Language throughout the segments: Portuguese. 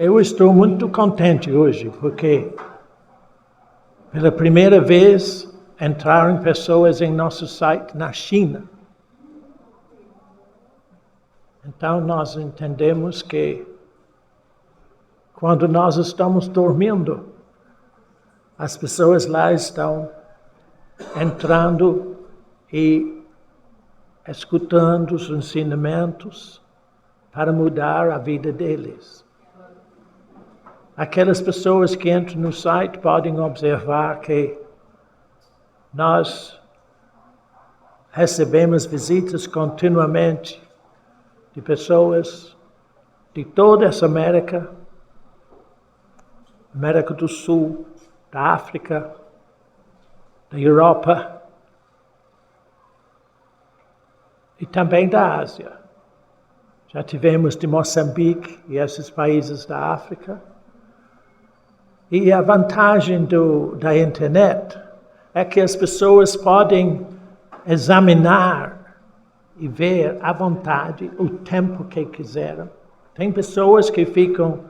Eu estou muito contente hoje, porque pela primeira vez entraram pessoas em nosso site na China. Então nós entendemos que quando nós estamos dormindo, as pessoas lá estão entrando e escutando os ensinamentos para mudar a vida deles. Aquelas pessoas que entram no site podem observar que nós recebemos visitas continuamente de pessoas de toda essa América do Sul, da África, da Europa e também da Ásia. Já tivemos de Moçambique e esses países da África. E a vantagem da internet é que as pessoas podem examinar e ver à vontade o tempo que quiserem. Tem pessoas que ficam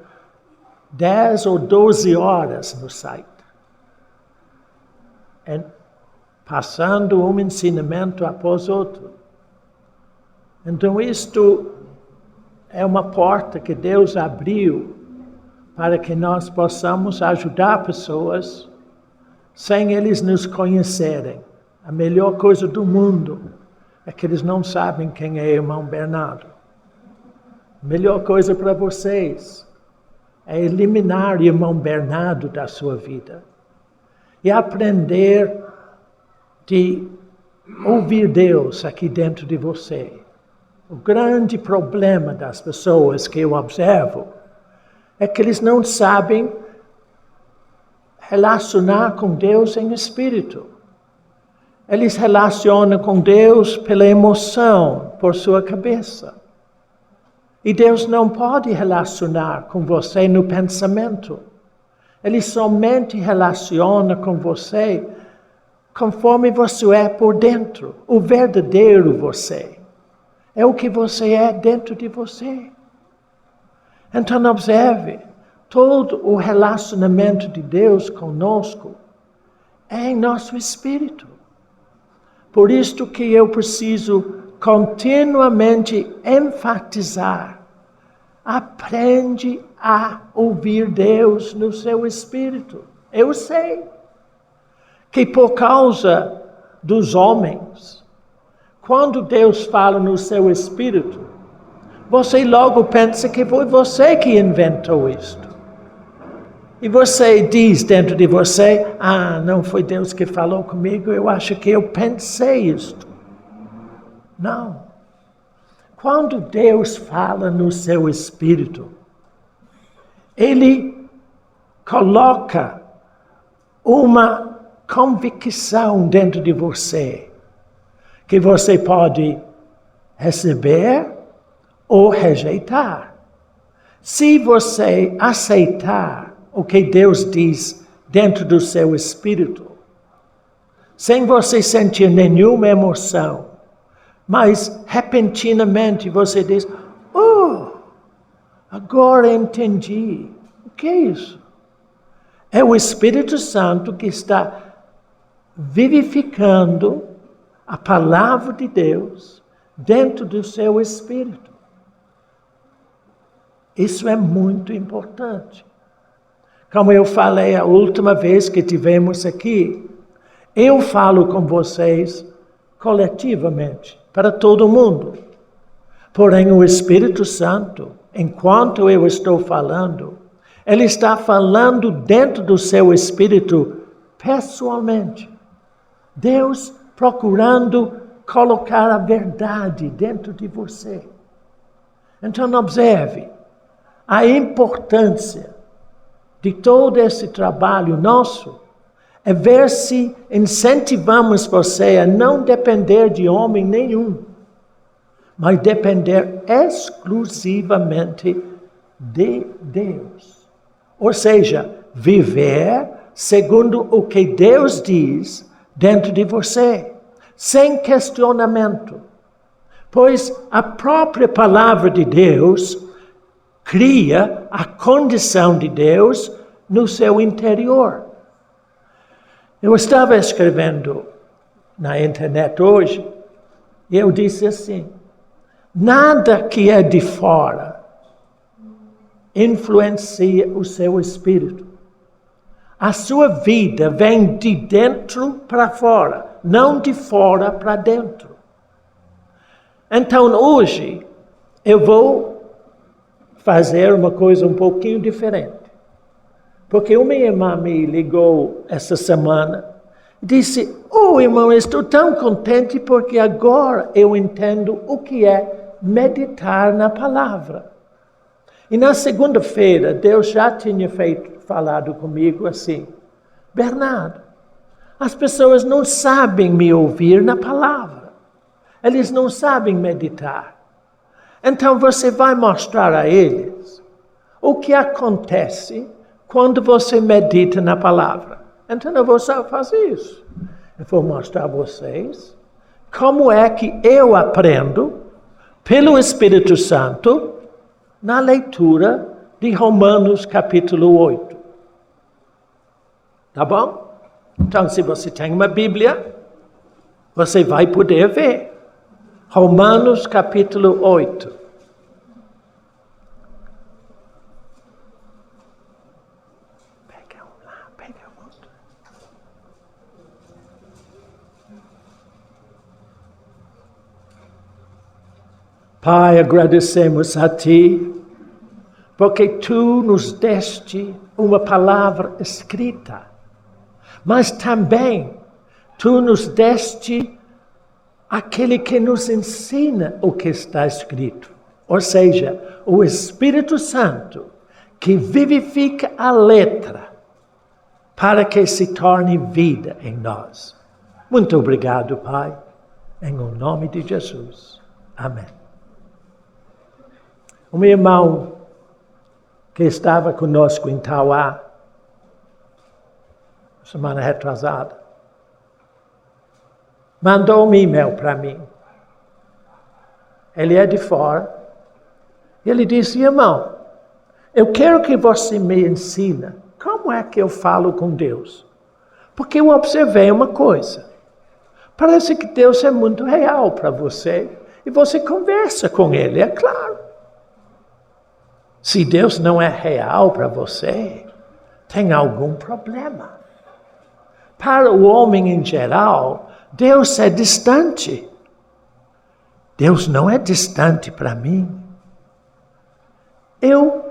10 ou 12 horas no site, passando um ensinamento após outro. Então isto é uma porta que Deus abriu para que nós possamos ajudar pessoas sem eles nos conhecerem. A melhor coisa do mundo é que eles não sabem quem é irmão Bernardo. A melhor coisa para vocês é eliminar irmão Bernardo da sua vida e aprender de ouvir Deus aqui dentro de você. O grande problema das pessoas que eu observo é que eles não sabem relacionar com Deus em espírito. Eles relacionam com Deus pela emoção, por sua cabeça. E Deus não pode relacionar com você no pensamento. Ele somente relaciona com você conforme você é por dentro. O verdadeiro você é o que você é dentro de você. Então observe, todo o relacionamento de Deus conosco é em nosso espírito. Por isto que eu preciso continuamente enfatizar. Aprende a ouvir Deus no seu espírito. Eu sei que por causa dos homens, quando Deus fala no seu espírito, você logo pensa que foi você que inventou isto. E você diz dentro de você, não foi Deus que falou comigo, eu acho que eu pensei isto. Não. Quando Deus fala no seu espírito, Ele coloca uma convicção dentro de você, que você pode receber ou rejeitar. Se você aceitar o que Deus diz dentro do seu espírito, sem você sentir nenhuma emoção, mas repentinamente você diz, agora entendi. O que é isso? É o Espírito Santo que está vivificando a palavra de Deus dentro do seu espírito. Isso é muito importante. Como eu falei a última vez que tivemos aqui, eu falo com vocês coletivamente, para todo mundo. Porém, o Espírito Santo, enquanto eu estou falando, Ele está falando dentro do seu espírito pessoalmente. Deus procurando colocar a verdade dentro de você. Então, observe a importância de todo esse trabalho nosso é ver se incentivamos você a não depender de homem nenhum, mas depender exclusivamente de Deus. Ou seja, viver segundo o que Deus diz dentro de você, sem questionamento. Pois a própria palavra de Deus cria a condição de Deus no seu interior. Eu estava escrevendo na internet hoje, e eu disse assim, nada que é de fora influencia o seu espírito. A sua vida vem de dentro para fora, não de fora para dentro. Então hoje eu vou fazer uma coisa um pouquinho diferente. Porque uma irmã me ligou essa semana e disse, irmão, estou tão contente porque agora eu entendo o que é meditar na palavra. E na segunda-feira, Deus já tinha falado comigo assim, Bernardo, as pessoas não sabem me ouvir na palavra. Eles não sabem meditar. Então você vai mostrar a eles o que acontece quando você medita na palavra. Então eu vou só fazer isso. Eu vou mostrar a vocês como é que eu aprendo pelo Espírito Santo na leitura de Romanos capítulo 8. Tá bom? Então se você tem uma Bíblia, você vai poder ver. Romanos capítulo 8. Pai, agradecemos a Ti, porque Tu nos deste uma palavra escrita, mas também Tu nos deste aquele que nos ensina o que está escrito, ou seja, o Espírito Santo, que vivifica a letra, para que se torne vida em nós. Muito obrigado, Pai, em nome de Jesus. Amém. Um irmão que estava conosco em Tauá, semana retrasada, mandou um e-mail para mim. Ele é de fora. Ele disse, irmão, eu quero que você me ensine como é que eu falo com Deus. Porque eu observei uma coisa. Parece que Deus é muito real para você. E você conversa com Ele, é claro. Se Deus não é real para você, tem algum problema. Para o homem em geral, Deus é distante. Deus não é distante para mim. Eu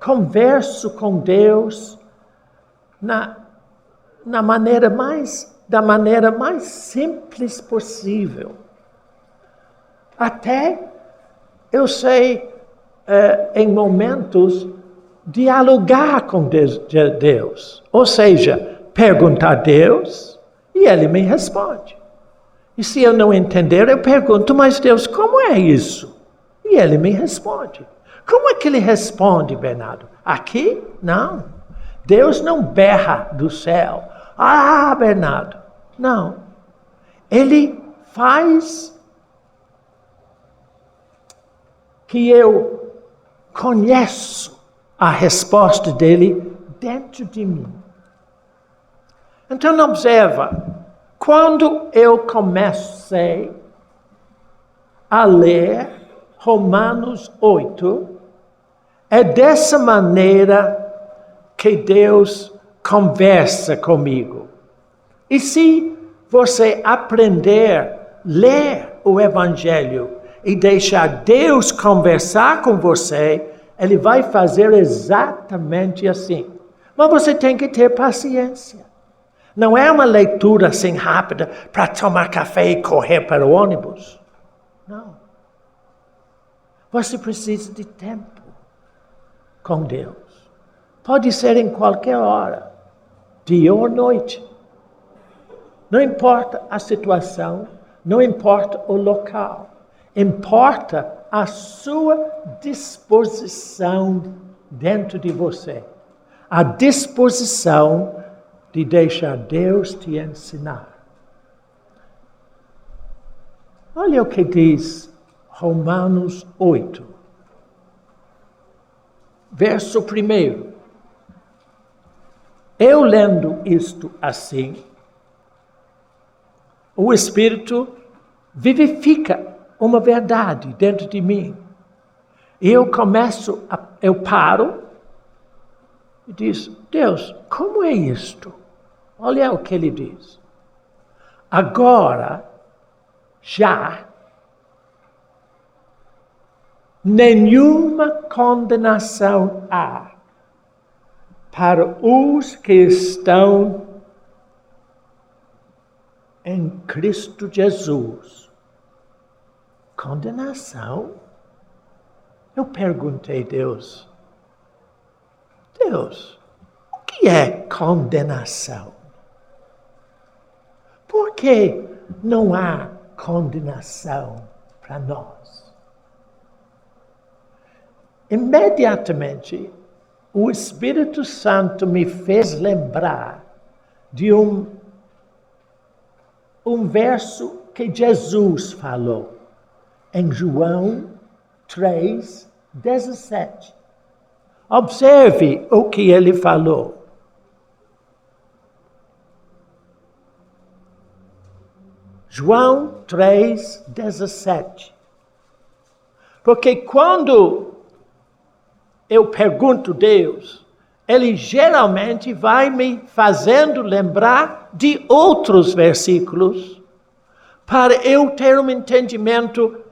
converso com Deus da maneira mais simples possível. Até eu sei, em momentos, dialogar com Deus. Ou seja, perguntar a Deus e Ele me responde. E se eu não entender, eu pergunto, mas Deus, como é isso? E Ele me responde. Como é que Ele responde, Bernardo? Aqui? Não. Deus não berra do céu. Ah, Bernardo. Não. Ele faz que eu conheço a resposta dele dentro de mim. Então observa, quando eu comecei a ler Romanos 8, é dessa maneira que Deus conversa comigo. E se você aprender a ler o Evangelho e deixar Deus conversar com você, Ele vai fazer exatamente assim. Mas você tem que ter paciência. Não é uma leitura assim rápida para tomar café e correr para o ônibus. Não. Você precisa de tempo com Deus. Pode ser em qualquer hora, dia ou noite. Não importa a situação, não importa o local. Importa a sua disposição dentro de você. A disposição de deixar Deus te ensinar. Olha o que diz Romanos 8. verso 1. Eu lendo isto assim, o Espírito vivifica uma verdade dentro de mim. E eu paro e diz, Deus, como é isto? Olha o que ele diz. Agora, já, nenhuma condenação há para os que estão em Cristo Jesus. Condenação? Eu perguntei a Deus, o que é condenação? Por que não há condenação para nós? Imediatamente, o Espírito Santo me fez lembrar de um verso que Jesus falou em João 3:17. Observe o que ele falou. João 3:17. Porque quando eu pergunto a Deus, Ele geralmente vai me fazendo lembrar de outros versículos para eu ter um entendimento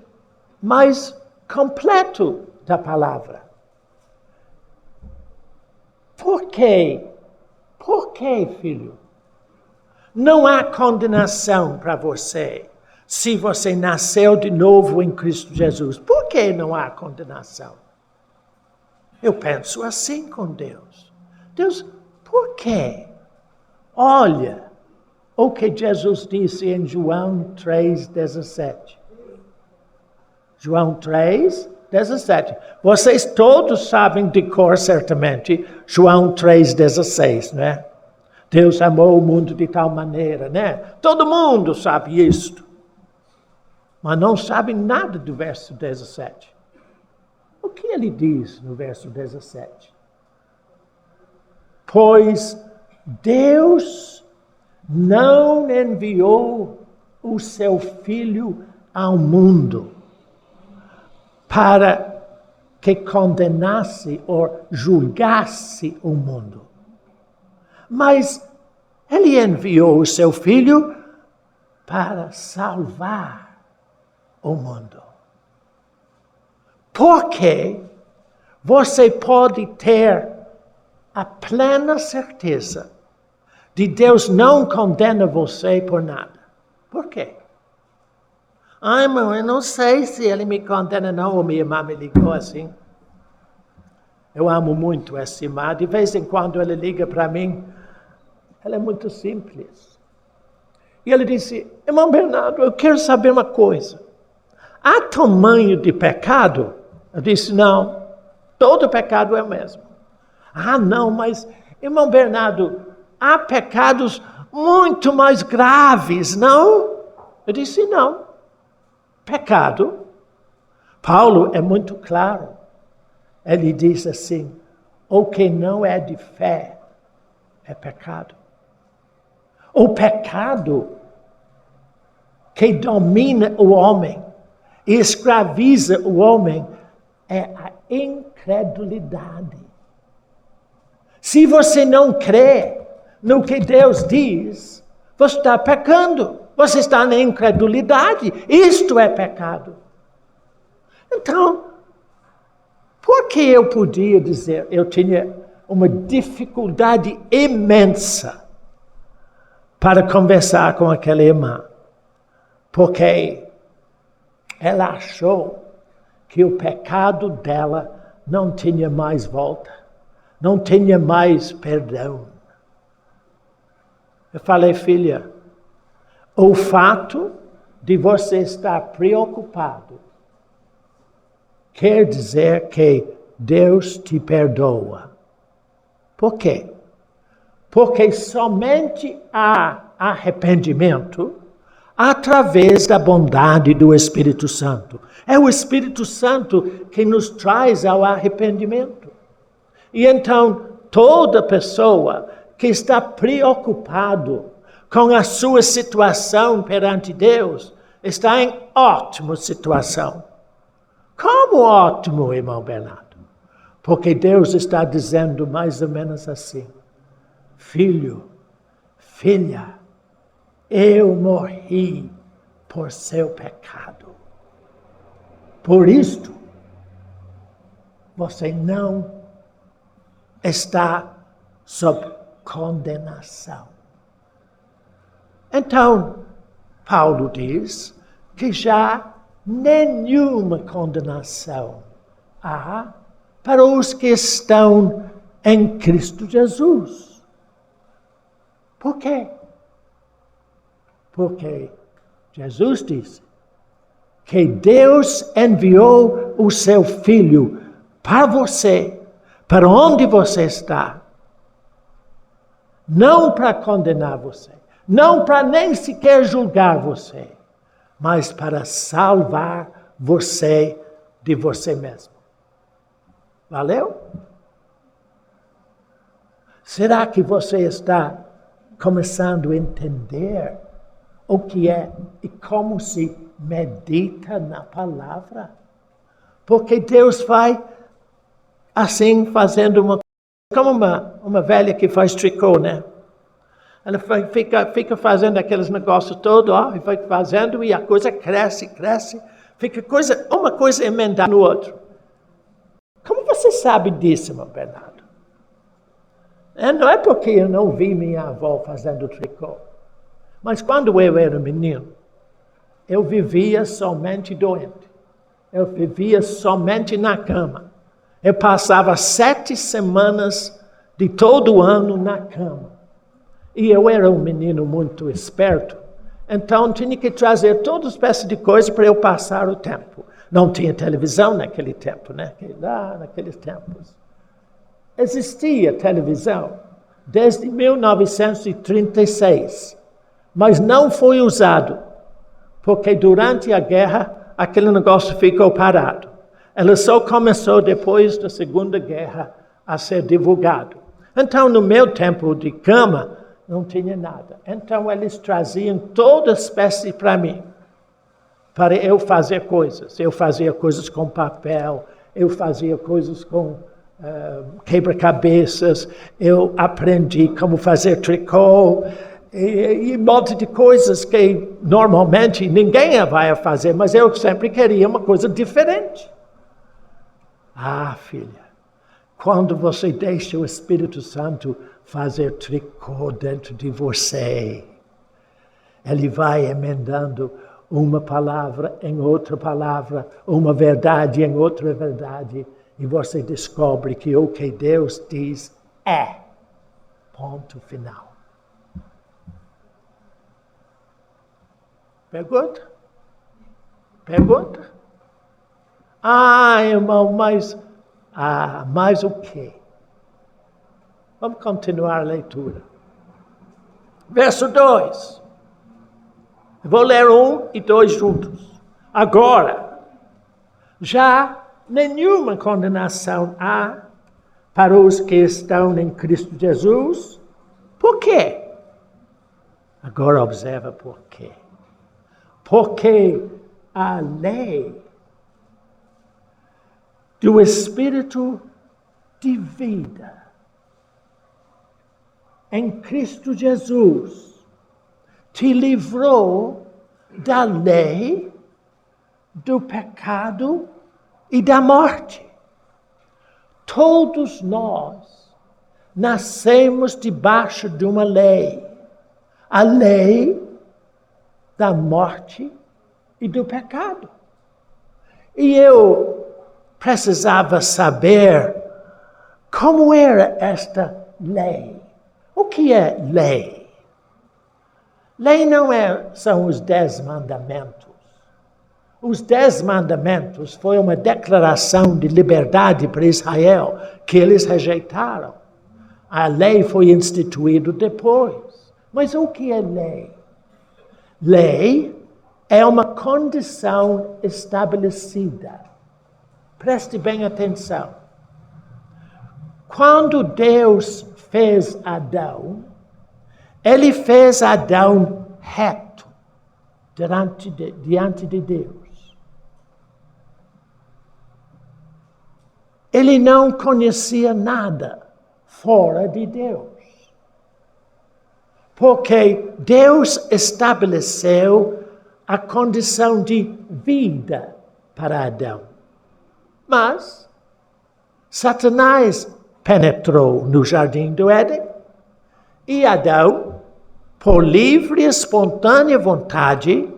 mais completo da palavra. Por quê? Por quê, filho? Não há condenação para você se você nasceu de novo em Cristo Jesus. Por que não há condenação? Eu penso assim com Deus. Deus, por quê? Olha o que Jesus disse em João 3:17. João 3:17. Vocês todos sabem de cor, certamente, João 3:16, né? Deus amou o mundo de tal maneira, né? Todo mundo sabe isto. Mas não sabe nada do verso 17. O que ele diz no verso 17? Pois Deus não enviou o seu Filho ao mundo para que condenasse ou julgasse o mundo. Mas ele enviou o seu Filho para salvar o mundo. Porque você pode ter a plena certeza de Deus não condena você por nada. Por quê? Ai, irmão, eu não sei se ele me condena não, ou minha irmã me ligou assim. Eu amo muito essa irmã, de vez em quando ele liga para mim, ela é muito simples. E ele disse, irmão Bernardo, eu quero saber uma coisa. Há tamanho de pecado? Eu disse, não, todo pecado é o mesmo. Ah, não, mas, irmão Bernardo, há pecados muito mais graves, não? Eu disse, não. Pecado. Paulo é muito claro. Ele diz assim, o que não é de fé é pecado. O pecado que domina o homem e escraviza o homem é a incredulidade. Se você não crê no que Deus diz, você está pecando. Você está na incredulidade. Isto é pecado. Então, por que eu podia dizer, eu tinha uma dificuldade imensa para conversar com aquela irmã? Porque ela achou que o pecado dela não tinha mais volta, não tinha mais perdão. Eu falei, filha, o fato de você estar preocupado quer dizer que Deus te perdoa. Por quê? Porque somente há arrependimento através da bondade do Espírito Santo. É o Espírito Santo que nos traz ao arrependimento. E então, toda pessoa que está preocupado com a sua situação perante Deus, está em ótima situação. Como ótimo, irmão Bernardo? Porque Deus está dizendo mais ou menos assim: filho, filha, eu morri por seu pecado. Por isto, você não está sob condenação. Então, Paulo diz que já nenhuma condenação há para os que estão em Cristo Jesus. Por quê? Porque Jesus disse que Deus enviou o seu Filho para você, para onde você está, não para condenar você, não para nem sequer julgar você, mas para salvar você de você mesmo. Valeu? Será que você está começando a entender o que é e como se medita na palavra? Porque Deus vai assim fazendo como uma velha que faz tricô, né? Ela fica fazendo aqueles negócios todos, ó, e vai fazendo e a coisa cresce, fica uma coisa emendada no outro. Como você sabe disso, irmão Bernardo? Não é porque eu não vi minha avó fazendo tricô, mas quando eu era menino, eu vivia somente doente. Eu vivia somente na cama. Eu passava 7 semanas de todo o ano na cama. E eu era um menino muito esperto, então tinha que trazer toda espécie de coisa para eu passar o tempo. Não tinha televisão naquele tempo, né? Lá naqueles tempos. Existia televisão desde 1936, mas não foi usado, porque durante a guerra aquele negócio ficou parado. Ela só começou depois da Segunda Guerra a ser divulgado. Então, no meu tempo de cama, não tinha nada. Então, eles traziam toda espécie para mim, para eu fazer coisas. Eu fazia coisas com papel, eu fazia coisas com quebra-cabeças, eu aprendi como fazer tricô, e um monte de coisas que normalmente ninguém vai fazer, mas eu sempre queria uma coisa diferente. Ah, filha, quando você deixa o Espírito Santo fazer tricô dentro de você, ele vai emendando uma palavra em outra palavra, uma verdade em outra verdade, e você descobre que o que Deus diz é ponto final. Pergunta? Pergunta? Irmão, mas o quê? Vamos continuar a leitura. Verso 2. Vou ler 1 e 2 juntos. Agora, já nenhuma condenação há para os que estão em Cristo Jesus. Por quê? Agora observa por quê. Porque a lei do Espírito de vida em Cristo Jesus te livrou da lei, do pecado e da morte. Todos nós nascemos debaixo de uma lei. A lei da morte e do pecado. E eu precisava saber como era esta lei. O que é lei? Lei não são os 10 mandamentos. Os 10 mandamentos foi uma declaração de liberdade para Israel que eles rejeitaram. A lei foi instituída depois. Mas o que é lei? Lei é uma condição estabelecida. Preste bem atenção. quando Deus fez Adão, Ele fez Adão reto diante de Deus. Ele não conhecia nada fora de Deus. Porque Deus estabeleceu a condição de vida para Adão. Mas Satanás penetrou no jardim do Éden e Adão, por livre e espontânea vontade,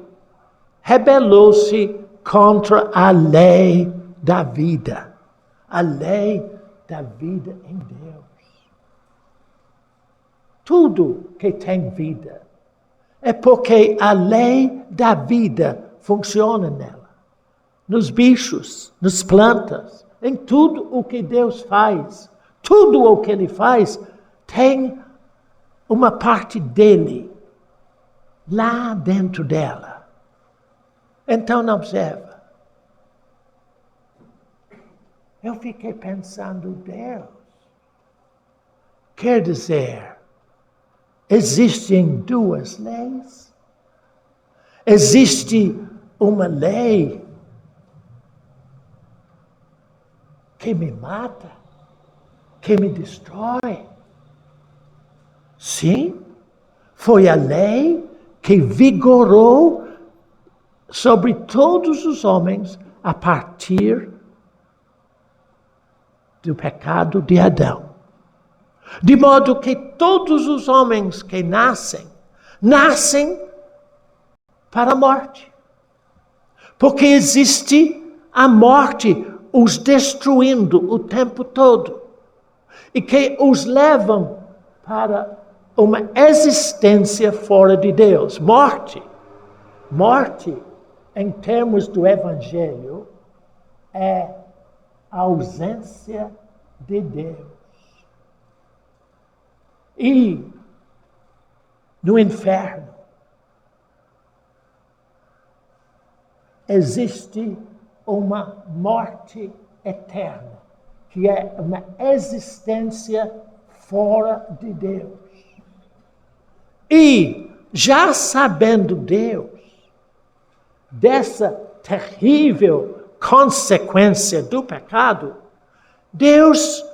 rebelou-se contra a lei da vida. A lei da vida em Deus. Tudo que tem vida é porque a lei da vida funciona nela. Nos bichos, nas plantas, em tudo o que Deus faz. Tudo o que Ele faz tem uma parte dele lá dentro dela. Então, observa. Eu fiquei pensando, Deus, quer dizer, existem duas leis? Existe uma lei que me mata, que me destrói? Sim, foi a lei que vigorou sobre todos os homens a partir do pecado de Adão. De modo que todos os homens que nascem para a morte. Porque existe a morte os destruindo o tempo todo. E que os levam para uma existência fora de Deus. Morte, em termos do Evangelho, é a ausência de Deus. E no inferno existe uma morte eterna, que é uma existência fora de Deus. E já sabendo Deus dessa terrível consequência do pecado, Deus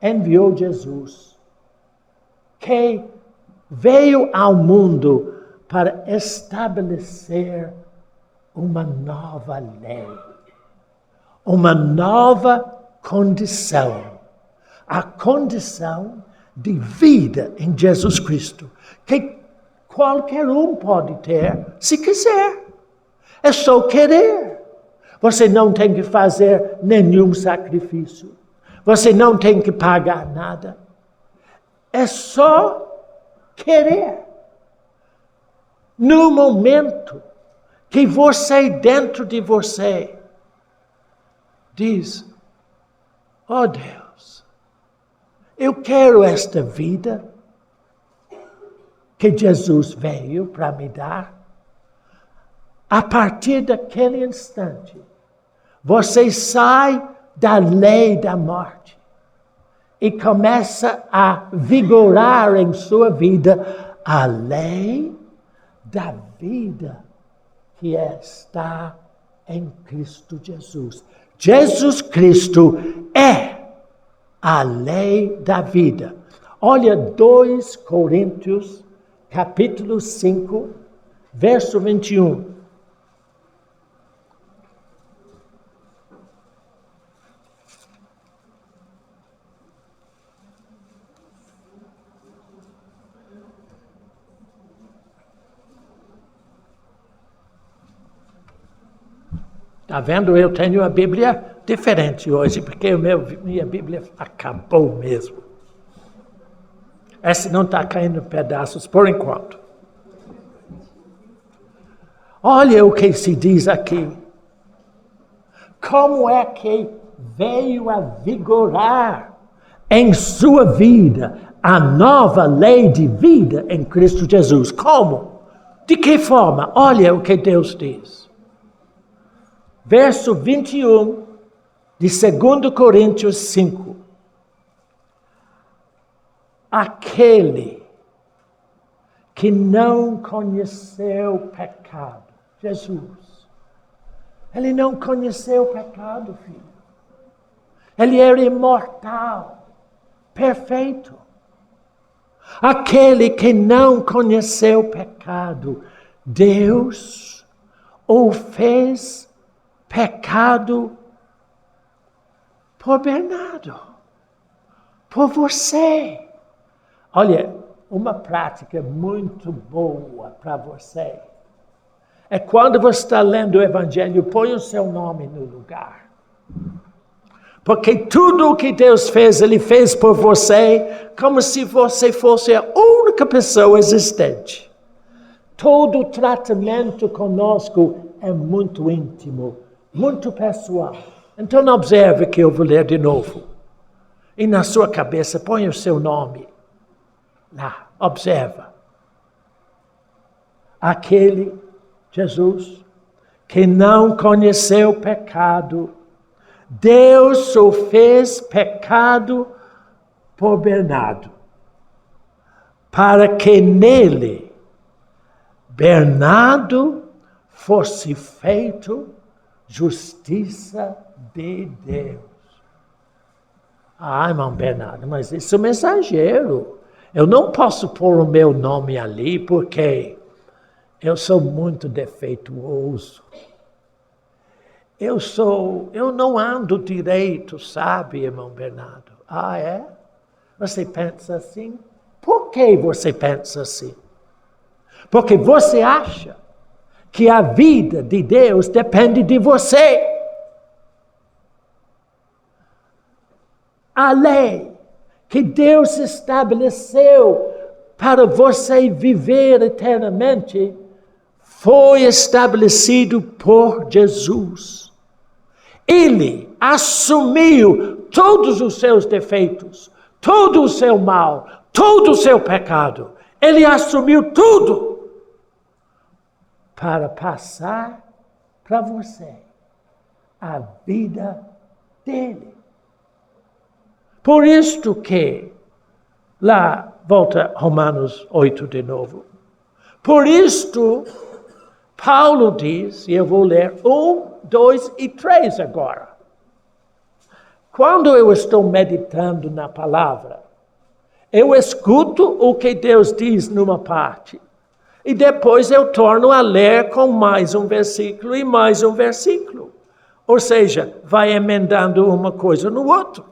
enviou Jesus, que veio ao mundo para estabelecer uma nova lei, uma nova condição, a condição de vida em Jesus Cristo, que qualquer um pode ter, se quiser. É só querer. Você não tem que fazer nenhum sacrifício. Você não tem que pagar nada. É só querer. No momento que você, dentro de você, diz, oh Deus, eu quero esta vida que Jesus veio para me dar. A partir daquele instante, você sai da lei da morte e começa a vigorar em sua vida a lei da vida que está em Cristo Jesus. Jesus Cristo é a lei da vida. Olha 2 Coríntios, capítulo 5, verso 21. Está vendo? Eu tenho a Bíblia diferente hoje, porque minha Bíblia acabou mesmo. Essa não está caindo em pedaços por enquanto. Olha o que se diz aqui. Como é que veio a vigorar em sua vida a nova lei de vida em Cristo Jesus? Como? De que forma? Olha o que Deus diz. Verso 21 de 2 Coríntios 5. aquele que não conheceu pecado, Jesus. Ele não conheceu pecado, filho. Ele era imortal, perfeito. Aquele que não conheceu pecado, Deus o fez pecado por Bernardo, por você. Olha, uma prática muito boa para você é quando você está lendo o Evangelho, põe o seu nome no lugar. Porque tudo o que Deus fez, Ele fez por você, como se você fosse a única pessoa existente. Todo o tratamento conosco é muito íntimo, muito pessoal. Então observe que eu vou ler de novo. E na sua cabeça, põe o seu nome lá, observa. Aquele, Jesus, que não conheceu pecado, Deus o fez pecado por Bernardo, para que nele Bernardo fosse feito justiça de Deus. Ah, irmão Bernardo, mas isso é um exagero. Eu não posso pôr o meu nome ali porque eu sou muito defeituoso. Eu não ando direito, sabe, irmão Bernardo? Ah, é? Você pensa assim? Por que você pensa assim? Porque você acha que a vida de Deus depende de você. A lei que Deus estabeleceu para você viver eternamente foi estabelecido por Jesus. Ele assumiu todos os seus defeitos, todo o seu mal, todo o seu pecado. Ele assumiu tudo para passar para você a vida dele. Por isto que, lá, volta Romanos 8 de novo. Por isto, Paulo diz, e eu vou ler 1, 2 e 3 agora. Quando eu estou meditando na palavra, eu escuto o que Deus diz numa parte. E depois eu torno a ler com mais um versículo e mais um versículo. Ou seja, vai emendando uma coisa no outro.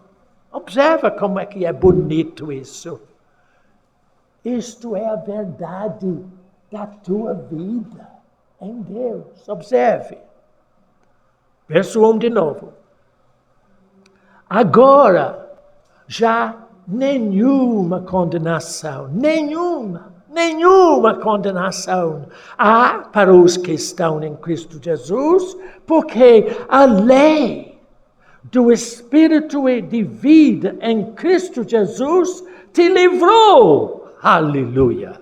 Observa como é que é bonito isso. Isto é a verdade da tua vida em Deus. Observe. Verso 1 de novo. Agora, já nenhuma condenação condenação há para os que estão em Cristo Jesus, porque a lei do Espírito de vida em Cristo Jesus te livrou, aleluia,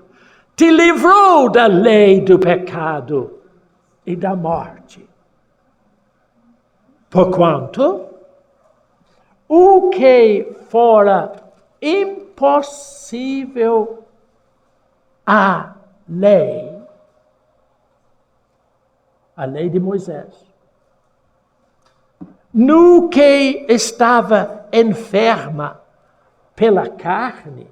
te livrou da lei do pecado e da morte. Porquanto, o que fora impossível a lei de Moisés, no que estava enferma pela carne,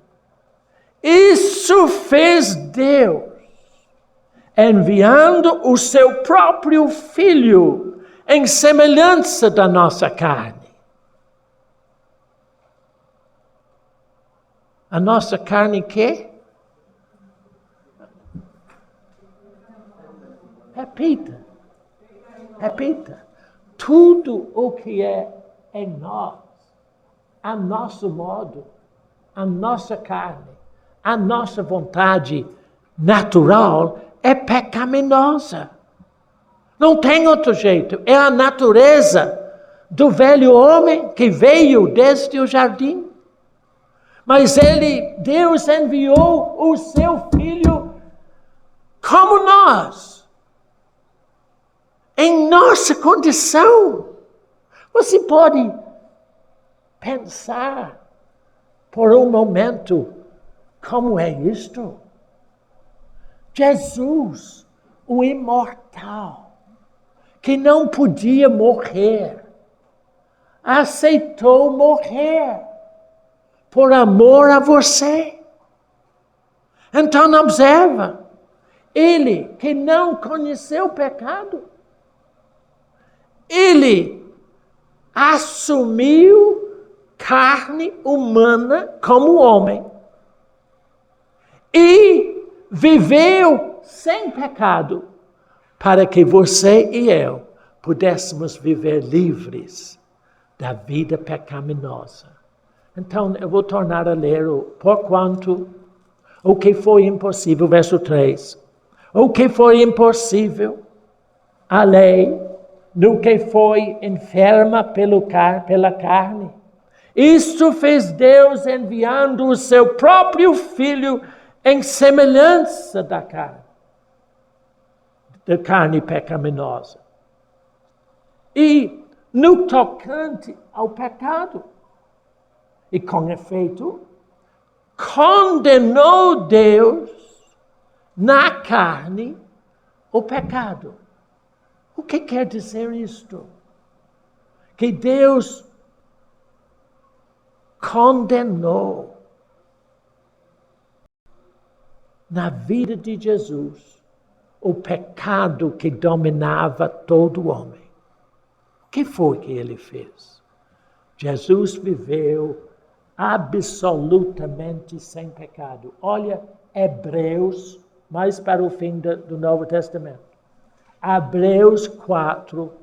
isso fez Deus, enviando o seu próprio Filho em semelhança da nossa carne. A nossa carne quê? Repita. Tudo o que é em nós, a nosso modo, a nossa carne, a nossa vontade natural é pecaminosa. Não tem outro jeito. É a natureza do velho homem que veio desde o jardim. Mas Deus enviou o seu Filho como nós, em nossa condição. Você pode pensar por um momento Como é isto? Jesus, o imortal, que não podia morrer, aceitou morrer por amor a você. Então observa, ele que não conheceu o pecado, ele assumiu carne humana como homem e viveu sem pecado para que você e eu pudéssemos viver livres da vida pecaminosa. Então, eu vou tornar a ler porquanto o que foi impossível, verso 3. O que foi impossível, a lei, no que foi enferma pela carne. Isto fez Deus enviando o seu próprio Filho em semelhança da carne pecaminosa. E no tocante ao pecado, e com efeito, condenou Deus na carne o pecado. O que quer dizer isto? Que Deus condenou na vida de Jesus o pecado que dominava todo homem. O que foi que ele fez? Jesus viveu absolutamente sem pecado. Olha, Hebreus, mais para o fim do Novo Testamento. Hebreus 4,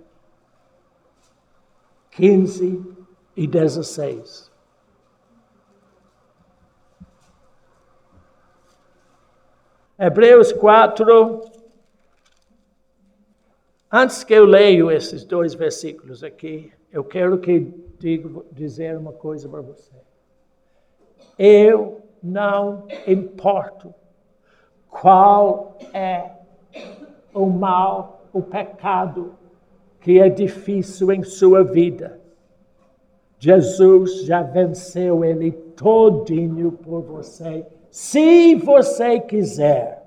15 e 16. Hebreus 4, antes que eu leio esses dois versículos aqui, eu quero dizer uma coisa para você. Eu não importo qual é o mal, o pecado que é difícil em sua vida. Jesus já venceu ele todinho por você, se você quiser.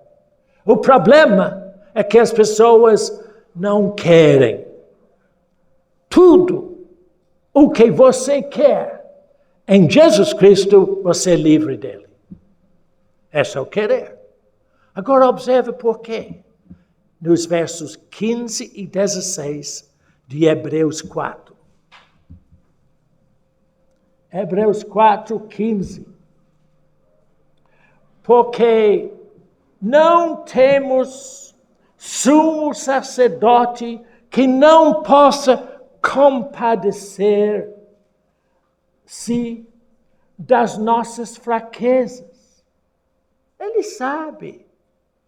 O problema é que as pessoas não querem. Tudo o que você quer em Jesus Cristo, você é livre dele. É só querer. Agora observe por quê. Nos versos 15 e 16 de Hebreus 4. Hebreus 4, 15. Porque não temos sumo sacerdote que não possa compadecer-se das nossas fraquezas. Ele sabe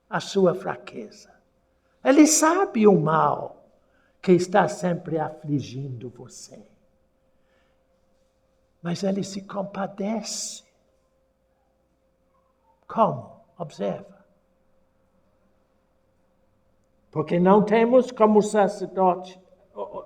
a sua fraqueza. Ele sabe o mal que está sempre afligindo você. Mas ele se compadece. Como? Observa. Porque não temos como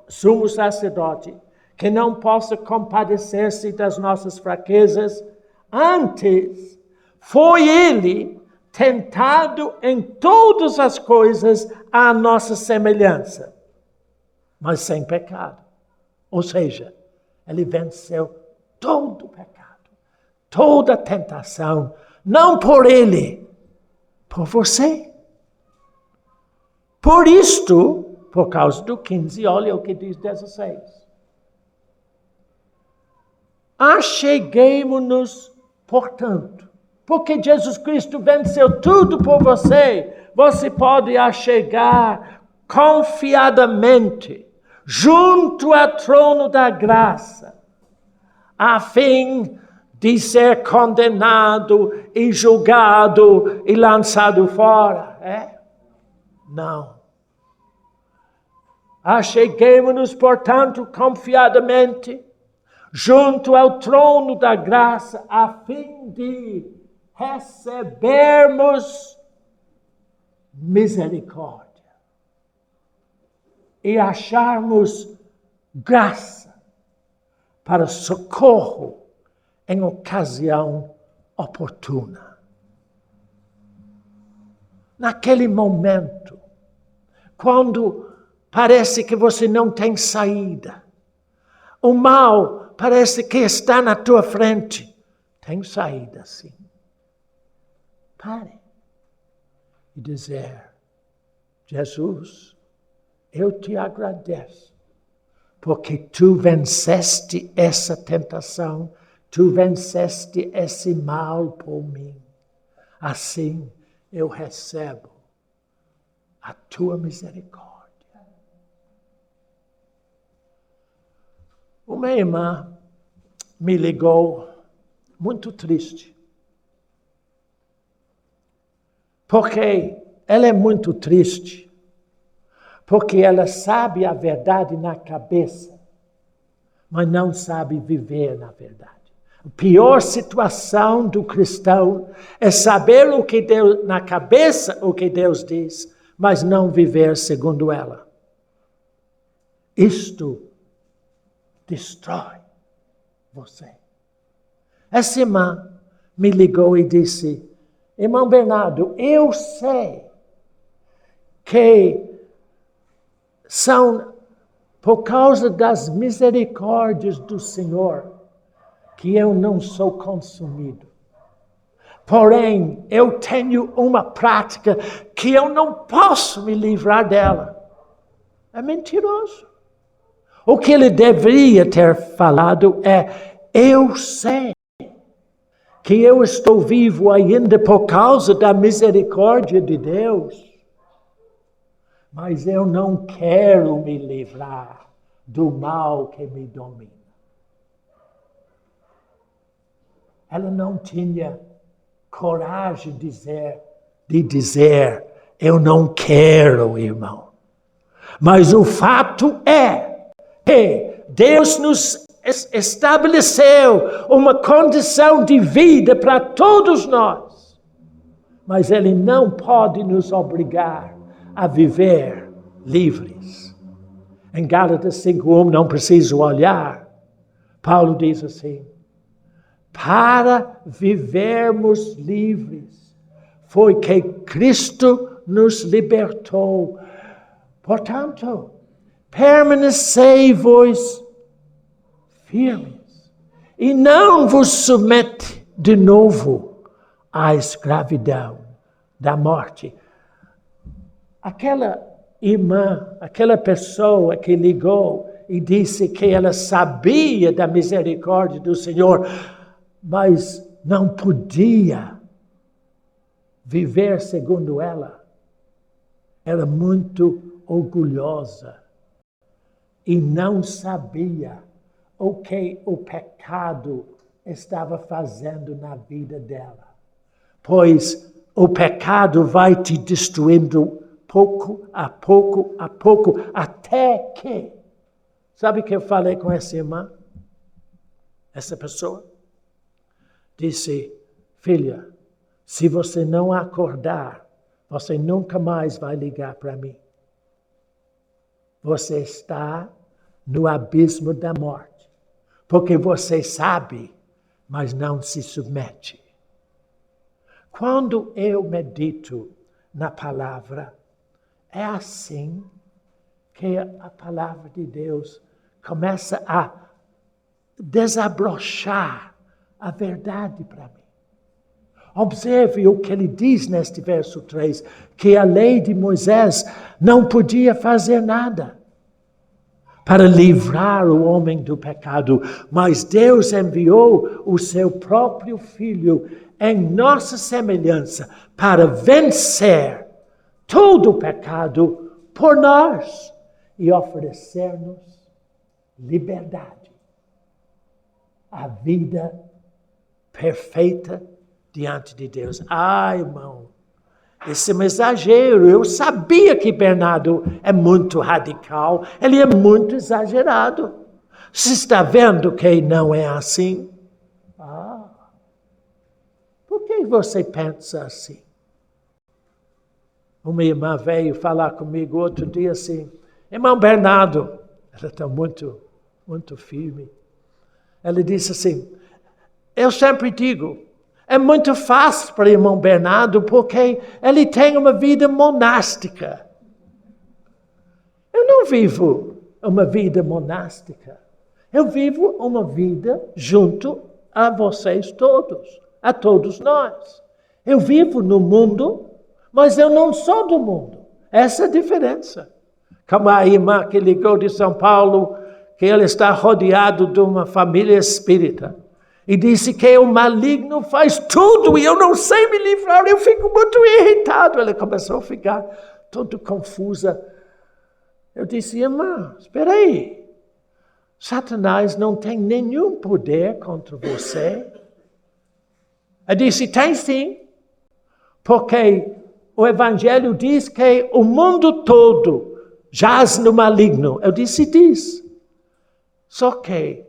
sumo sacerdote, que não possa compadecer-se das nossas fraquezas. Antes, foi ele tentado em todas as coisas à nossa semelhança, mas sem pecado. Ou seja, ele venceu todo o pecado, toda a tentação, não por ele, por você. Por isto, por causa do 15, olha o que diz 16. Acheguemo-nos, portanto, porque Jesus Cristo venceu tudo por você, você pode achegar confiadamente junto ao trono da graça, a fim de ser condenado e julgado e lançado fora. Não. Acheguemo-nos, portanto, confiadamente junto ao trono da graça, a fim de recebermos misericórdia e acharmos graça para socorro em ocasião oportuna. naquele momento, quando parece que você não tem saída, o mal parece que está na tua frente, tem saída sim. Pare e dizer: Jesus, eu te agradeço, porque tu venceste essa tentação, tu venceste esse mal por mim. Assim eu recebo a tua misericórdia. Uma irmã me ligou muito triste. Porque ela é muito triste. Porque ela sabe a verdade na cabeça, mas não sabe viver na verdade. A pior situação do cristão é saber o que Deus, na cabeça o que Deus diz, mas não viver segundo ela. Isto destrói você. Essa irmã me ligou e disse: irmão Bernardo, eu sei que são por causa das misericórdias do Senhor que eu não sou consumido. Porém, eu tenho uma prática que eu não posso me livrar dela. É mentiroso. O que ele deveria ter falado é: eu sei que eu estou vivo ainda por causa da misericórdia de Deus, mas eu não quero me livrar do mal que me domina. Ela não tinha coragem de dizer, eu não quero, irmão. Mas o fato é que Deus nos estabeleceu uma condição de vida para todos nós. Mas Ele não pode nos obrigar a viver livres. Em Gálatas 5:1, não preciso olhar, Paulo diz assim: para vivermos livres, foi que Cristo nos libertou. Portanto, permanecei-vos firmes e não vos submete de novo à escravidão da morte. Aquela irmã, aquela pessoa que ligou e disse que ela sabia da misericórdia do Senhor, mas não podia viver segundo ela. Era muito orgulhosa e não sabia o que o pecado estava fazendo na vida dela. Pois o pecado vai te destruindo pouco a pouco, até que... Sabe o que eu falei com essa irmã? Essa pessoa? Disse: filha, se você não acordar, você nunca mais vai ligar para mim. Você está no abismo da morte. Porque você sabe, mas não se submete. Quando eu medito na palavra, é assim que a palavra de Deus começa a desabrochar a verdade para mim. Observe o que ele diz neste verso 3, que a lei de Moisés não podia fazer nada para livrar o homem do pecado, mas Deus enviou o seu próprio Filho em nossa semelhança para vencer todo o pecado por nós e oferecer-nos liberdade, a vida perfeita diante de Deus. Irmão, esse é um exagero. Eu sabia que Bernardo é muito radical, ele é muito exagerado. Você está vendo que não é assim? Por que você pensa assim? Uma irmã veio falar comigo outro dia assim: irmão Bernardo, ela está muito firme. Ela disse assim: eu sempre digo, É muito fácil para o irmão Bernardo, porque ele tem uma vida monástica. Eu não vivo uma vida monástica. Eu vivo uma vida junto a vocês todos, a todos nós. Eu vivo no mundo, mas eu não sou do mundo. Essa é a diferença. Como a irmã que ligou de São Paulo, que ele está rodeado de uma família espírita. E disse que o maligno faz tudo e eu não sei me livrar, eu fico muito irritado. Ela começou a ficar toda confusa. Eu disse, irmã, espera aí. Satanás não tem nenhum poder contra você. Eu disse, tem sim. Porque o Evangelho diz que o mundo todo jaz no maligno. Eu disse, diz. Só que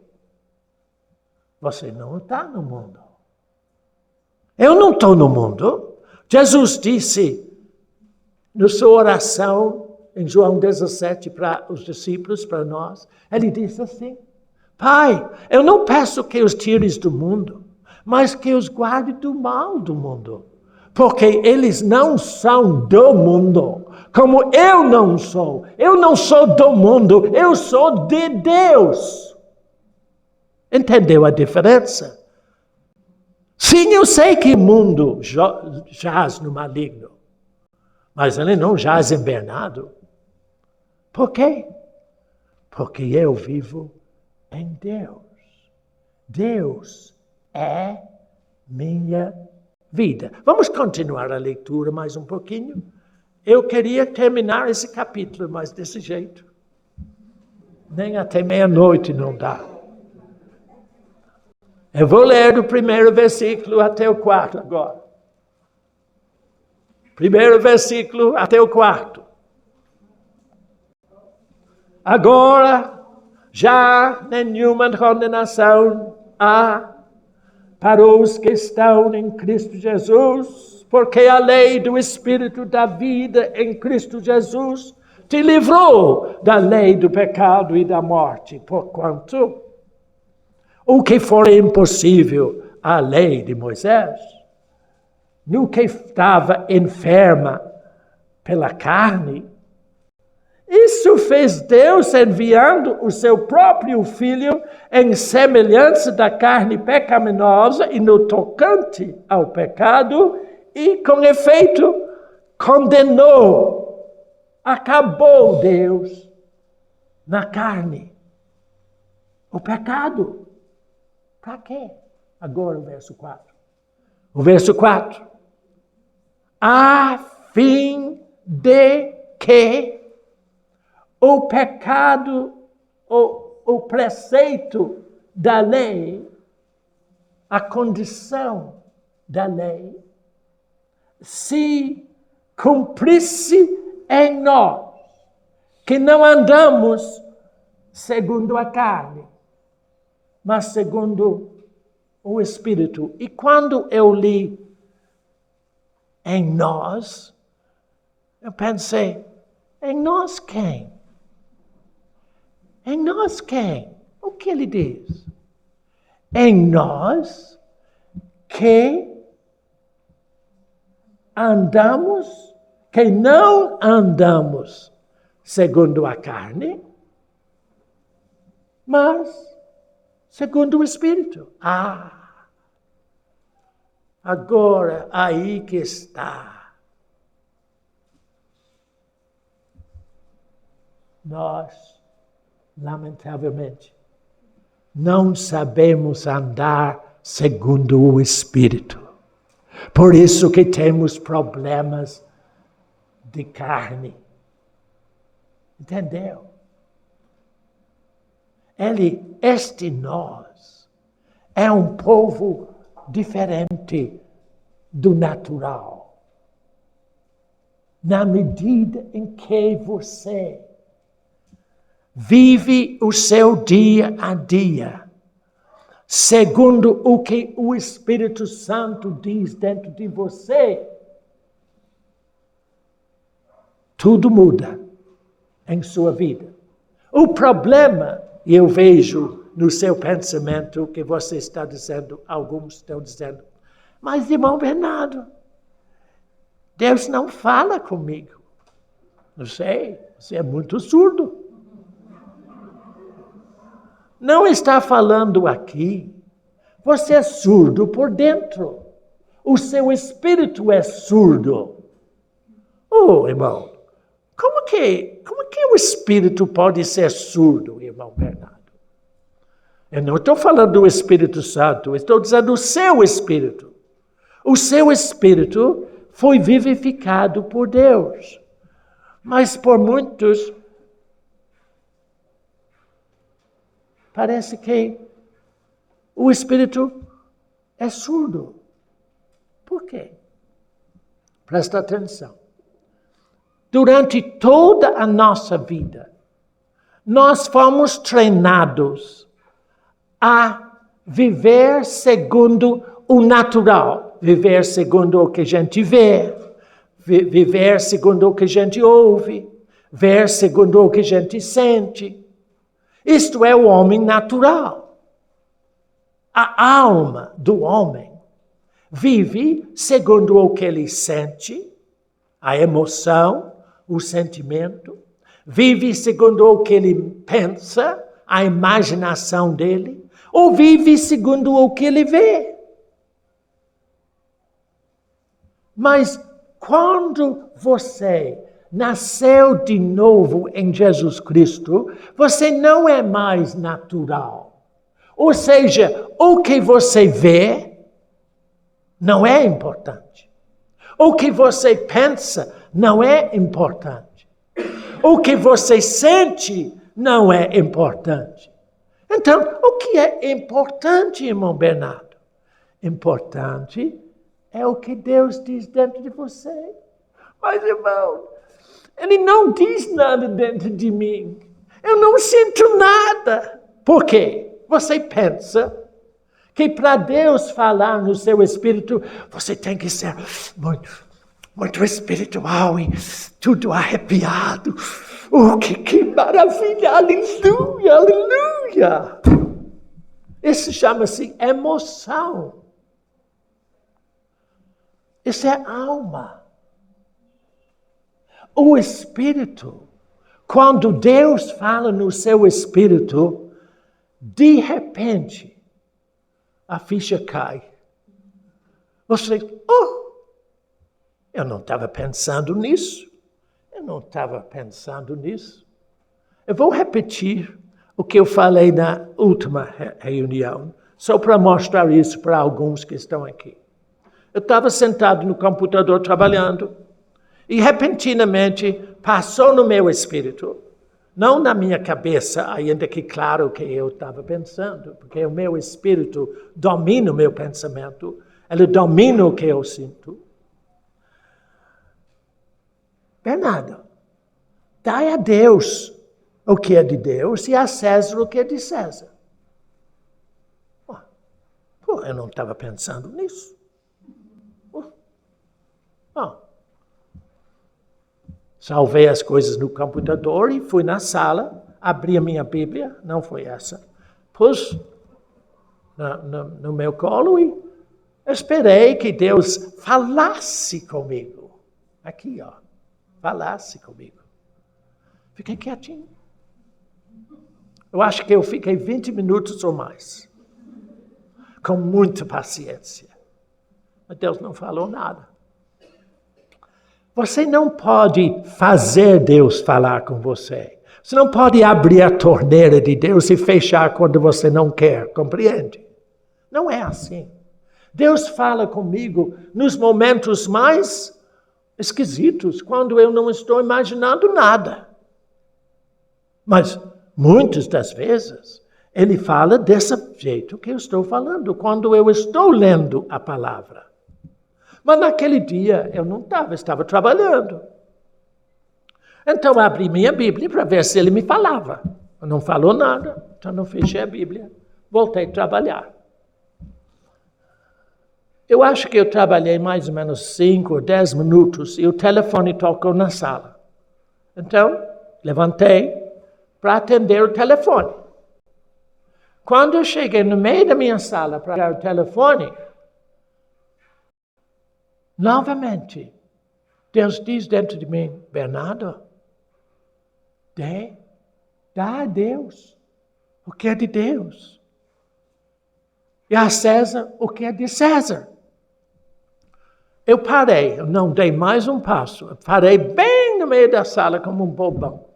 você não está no mundo. Eu não estou no mundo. Jesus disse na sua oração em João 17 para os discípulos, para nós, ele disse assim, Pai, eu não peço que os tires do mundo, mas que os guarde do mal do mundo. Porque eles não são do mundo, como eu não sou. Eu não sou do mundo, eu sou de Deus. Entendeu a diferença? Sim, eu sei que o mundo jaz no maligno, mas ele não jaz em Bernardo. Por quê? Porque eu vivo em Deus. Deus é minha vida. Vamos continuar a leitura mais um pouquinho. Eu queria terminar esse capítulo, mas desse jeito. Nem até meia-noite não dá. Eu vou ler do primeiro versículo até o quarto agora. Primeiro versículo até o quarto. Agora, já nenhuma condenação há para os que estão em Cristo Jesus, porque a lei do Espírito da vida em Cristo Jesus te livrou da lei do pecado e da morte, porquanto o que for impossível à lei de Moisés, no que estava enferma pela carne, isso fez Deus enviando o seu próprio Filho em semelhança da carne pecaminosa e no tocante ao pecado, e com efeito condenou, acabou Deus na carne o pecado. Para quê? Agora o verso 4. O verso 4. A fim de que o pecado, o preceito da lei, a condição da lei, se cumprisse em nós, que não andamos segundo a carne, mas segundo o Espírito. E quando eu li em nós, eu pensei, em nós quem? Em nós quem? O que ele diz? Em nós que andamos, que não andamos segundo a carne, mas segundo o Espírito. Agora aí que está. Nós, lamentavelmente, não sabemos andar segundo o Espírito. Por isso que temos problemas de carne. Entendeu? Este nós é um povo diferente do natural. Na medida em que você vive o seu dia a dia, segundo o que o Espírito Santo diz dentro de você, tudo muda em sua vida. O problema, eu vejo no seu pensamento que você está dizendo, alguns estão dizendo, Mas, irmão Bernardo, Deus não fala comigo. Não sei, você é muito surdo. Não está falando aqui. Você é surdo por dentro. O seu espírito é surdo. Oh, irmão, como que o espírito pode ser surdo, irmão Bernardo? Eu não estou falando do Espírito Santo, estou dizendo do seu espírito. O seu espírito foi vivificado por Deus. Mas por muitos, parece que o espírito é surdo. Por quê? Presta atenção. Durante toda a nossa vida, nós fomos treinados a viver segundo o natural, viver segundo o que a gente vê, viver segundo o que a gente ouve, ver segundo o que a gente sente. Isto é o homem natural. A alma do homem vive segundo o que ele sente, a emoção, o sentimento, vive segundo o que ele pensa, a imaginação dele, ou vive segundo o que ele vê. Mas quando você nasceu de novo em Jesus Cristo, você não é mais natural. Ou seja, o que você vê não é importante. O que você pensa não é importante. O que você sente não é importante. Então, o que é importante, irmão Bernardo? Importante é o que Deus diz dentro de você. Mas, irmão, Ele não diz nada dentro de mim. Eu não sinto nada. Por quê? Você pensa que para Deus falar no seu espírito, você tem que ser muito espiritual e tudo arrepiado. Oh, que maravilha! Aleluia, aleluia! Isso chama-se emoção. Isso é alma. O espírito, quando Deus fala no seu espírito, de repente, a ficha cai. Você diz, eu não estava pensando nisso. Eu não estava pensando nisso. Eu vou repetir o que eu falei na última reunião, só para mostrar isso para alguns que estão aqui. Eu estava sentado no computador trabalhando e repentinamente passou no meu espírito, não na minha cabeça, ainda que claro que eu estava pensando, porque o meu espírito domina o meu pensamento, ele domina o que eu sinto. Bernardo, dai a Deus o que é de Deus e a César o que é de César. Eu não estava pensando nisso. Salvei as coisas no computador e fui na sala, abri a minha Bíblia, não foi essa, pus no meu colo e esperei que Deus falasse comigo. Aqui, falasse comigo. Fiquei quietinho. Eu acho que eu fiquei 20 minutos ou mais. Com muita paciência. Mas Deus não falou nada. Você não pode fazer Deus falar com você. Você não pode abrir a torneira de Deus e fechar quando você não quer, compreende? Não é assim. Deus fala comigo nos momentos mais esquisitos, quando eu não estou imaginando nada. Mas muitas das vezes, Ele fala desse jeito que eu estou falando, quando eu estou lendo a palavra. Mas naquele dia eu não estava trabalhando. Então abri minha Bíblia para ver se ele me falava. Não falou nada, então não fechei a Bíblia. Voltei a trabalhar. Eu acho que eu trabalhei mais ou menos 5 ou 10 minutos e o telefone tocou na sala. Então, levantei para atender o telefone. Quando eu cheguei no meio da minha sala para pegar o telefone, Novamente, Deus diz dentro de mim, Bernardo, dá a Deus o que é de Deus. E a César o que é de César. Eu parei, eu não dei mais um passo. Eu parei bem no meio da sala como um bobão.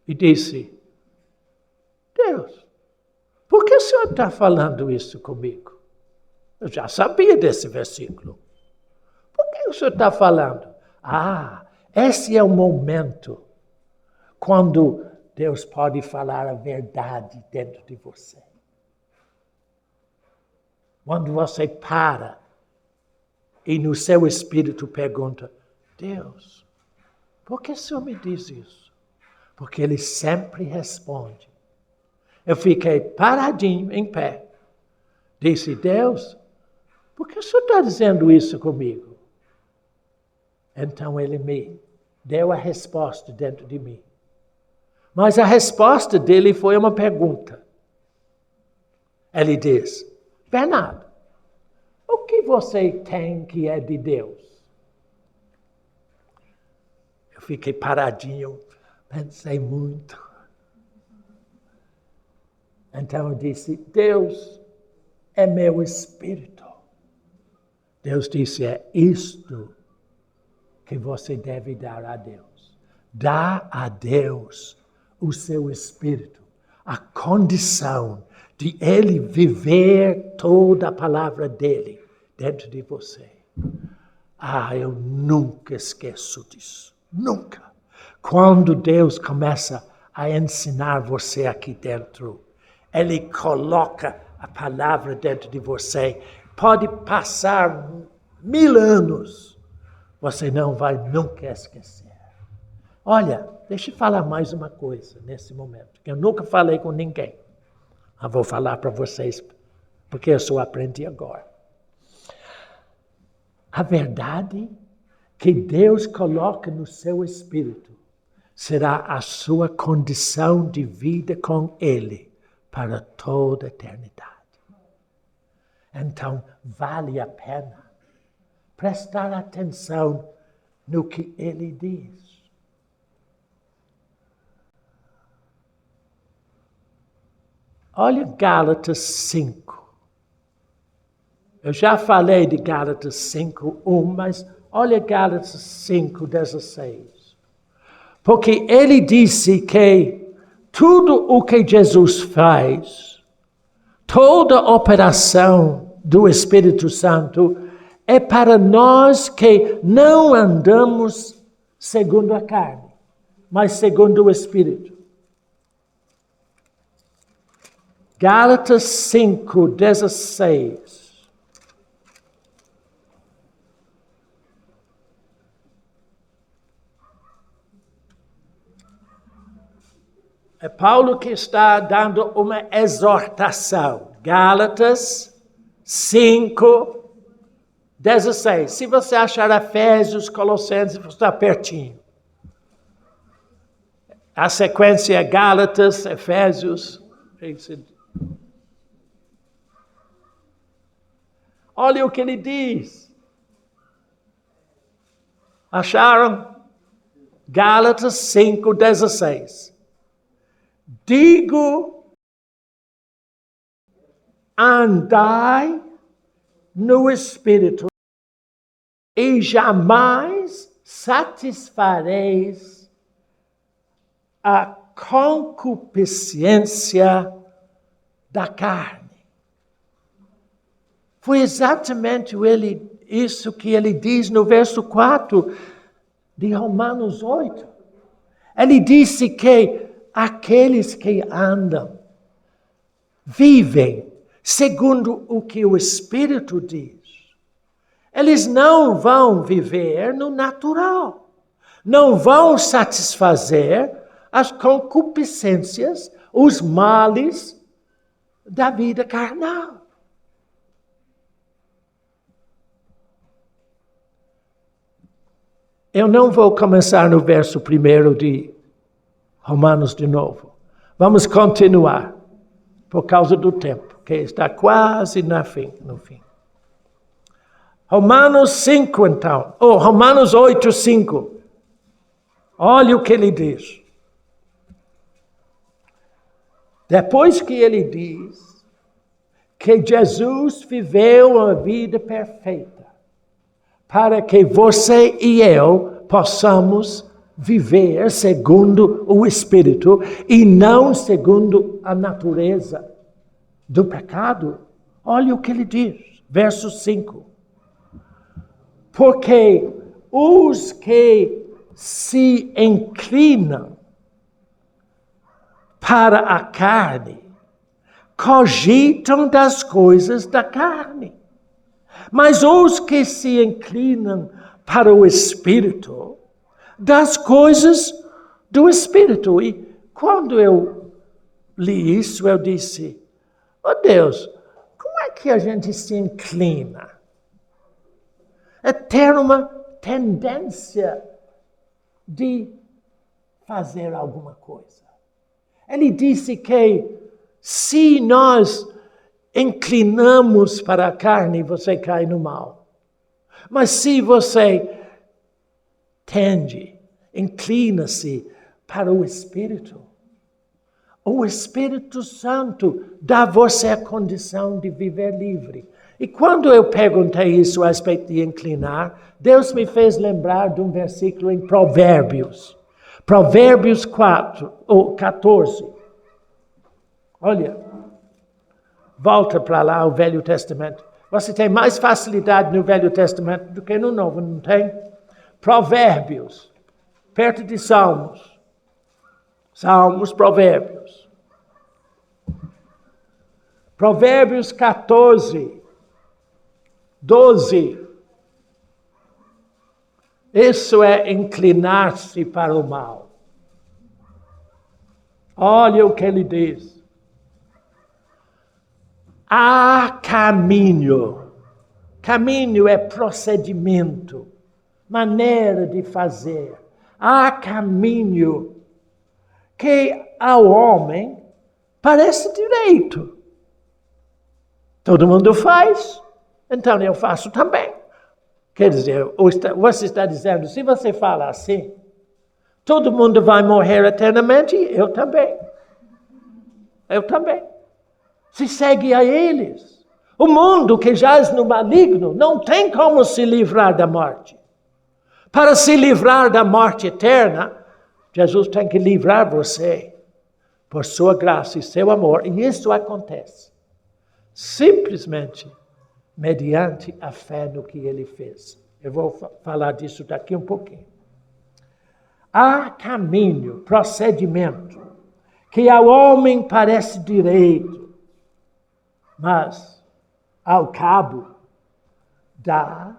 E disse, Deus, por que o Senhor está falando isso comigo? Eu já sabia desse versículo. Por que o Senhor está falando? Esse é o momento quando Deus pode falar a verdade dentro de você. Quando você para e no seu espírito pergunta, Deus, por que o Senhor me diz isso? Porque Ele sempre responde. Eu fiquei paradinho, em pé. Disse, Deus, por que o Senhor está dizendo isso comigo? Então Ele me deu a resposta dentro de mim. Mas a resposta dele foi uma pergunta. Ele diz, Bernardo, o que você tem que é de Deus? Eu fiquei paradinho, pensei muito. Então eu disse, Deus é meu espírito. Deus disse, é isto que você deve dar a Deus. Dá a Deus o seu espírito, a condição de Ele viver toda a palavra dEle dentro de você. Eu nunca esqueço disso. Nunca. Quando Deus começa a ensinar você aqui dentro, Ele coloca a palavra dentro de você. Pode passar 1000 anos, você não vai nunca esquecer. Olha, deixa eu falar mais uma coisa nesse momento, que eu nunca falei com ninguém. Eu vou falar para vocês, porque eu só aprendi agora. A verdade que Deus coloca no seu espírito será a sua condição de vida com Ele para toda a eternidade. Então, vale a pena prestar atenção no que Ele diz. Olha Gálatas 5. Eu já falei de Gálatas 5:1, mas olha Gálatas 5:16. Porque ele disse que tudo o que Jesus faz, toda operação do Espírito Santo, é para nós que não andamos segundo a carne, mas segundo o Espírito. Gálatas 5:16. É Paulo que está dando uma exortação. Gálatas 5:16. Se você achar Efésios, Colossenses, você está pertinho. A sequência é Gálatas, Efésios. Olha o que ele diz. Acharam? Gálatas 5:16. Digo, andai no Espírito e jamais satisfareis a concupiscência da carne. Foi exatamente isso que ele diz no verso 4 de Romanos 8. Ele disse que aqueles que andam, vivem segundo o que o Espírito diz. Eles não vão viver no natural. Não vão satisfazer as concupiscências, os males da vida carnal. Eu não vou começar no verso 1 de Romanos de novo. Vamos continuar, por causa do tempo, que está quase no fim. Romanos 5, então. Romanos 8, 5. Olha o que ele diz. Depois que ele diz que Jesus viveu uma vida perfeita, para que você e eu possamos viver segundo o Espírito e não segundo a natureza do pecado. Olha o que ele diz, verso 5. Porque os que se inclinam para a carne cogitam das coisas da carne. Mas os que se inclinam para o Espírito, das coisas do Espírito. E quando eu li isso, eu disse, oh Deus, como é que a gente se inclina? É ter uma tendência de fazer alguma coisa. Ele disse que se nós inclinamos para a carne, você cai no mal. Mas se você inclina-se para o Espírito Santo dá a você a condição de viver livre. E quando eu perguntei isso a respeito de inclinar, Deus me fez lembrar de um versículo em Provérbios. Provérbios 14. Olha, volta para lá o Velho Testamento. Você tem mais facilidade no Velho Testamento do que no Novo, não tem? Provérbios, perto de Salmos. Salmos, Provérbios. Provérbios 14, 12. Isso é inclinar-se para o mal. Olha o que ele diz. Há caminho. Caminho é procedimento, maneira de fazer. Há caminho que ao homem parece direito. Todo mundo faz, então eu faço também. Quer dizer, você está dizendo, se você fala assim, todo mundo vai morrer eternamente, eu também. Eu também. Se segue a eles. O mundo que jaz no maligno não tem como se livrar da morte. Para se livrar da morte eterna, Jesus tem que livrar você por sua graça e seu amor. E isso acontece simplesmente mediante a fé no que ele fez. Eu vou falar disso daqui um pouquinho. Há caminho, procedimento, que ao homem parece direito, mas ao cabo dá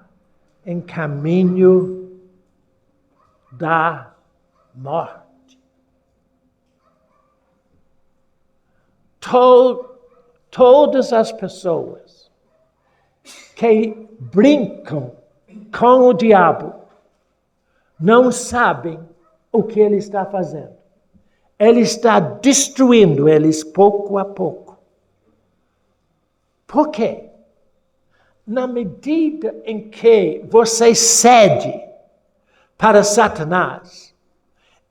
em caminho da morte. Todas as pessoas que brincam com o diabo não sabem o que ele está fazendo. Ele está destruindo eles pouco a pouco. Por quê? Na medida em que você cede para Satanás,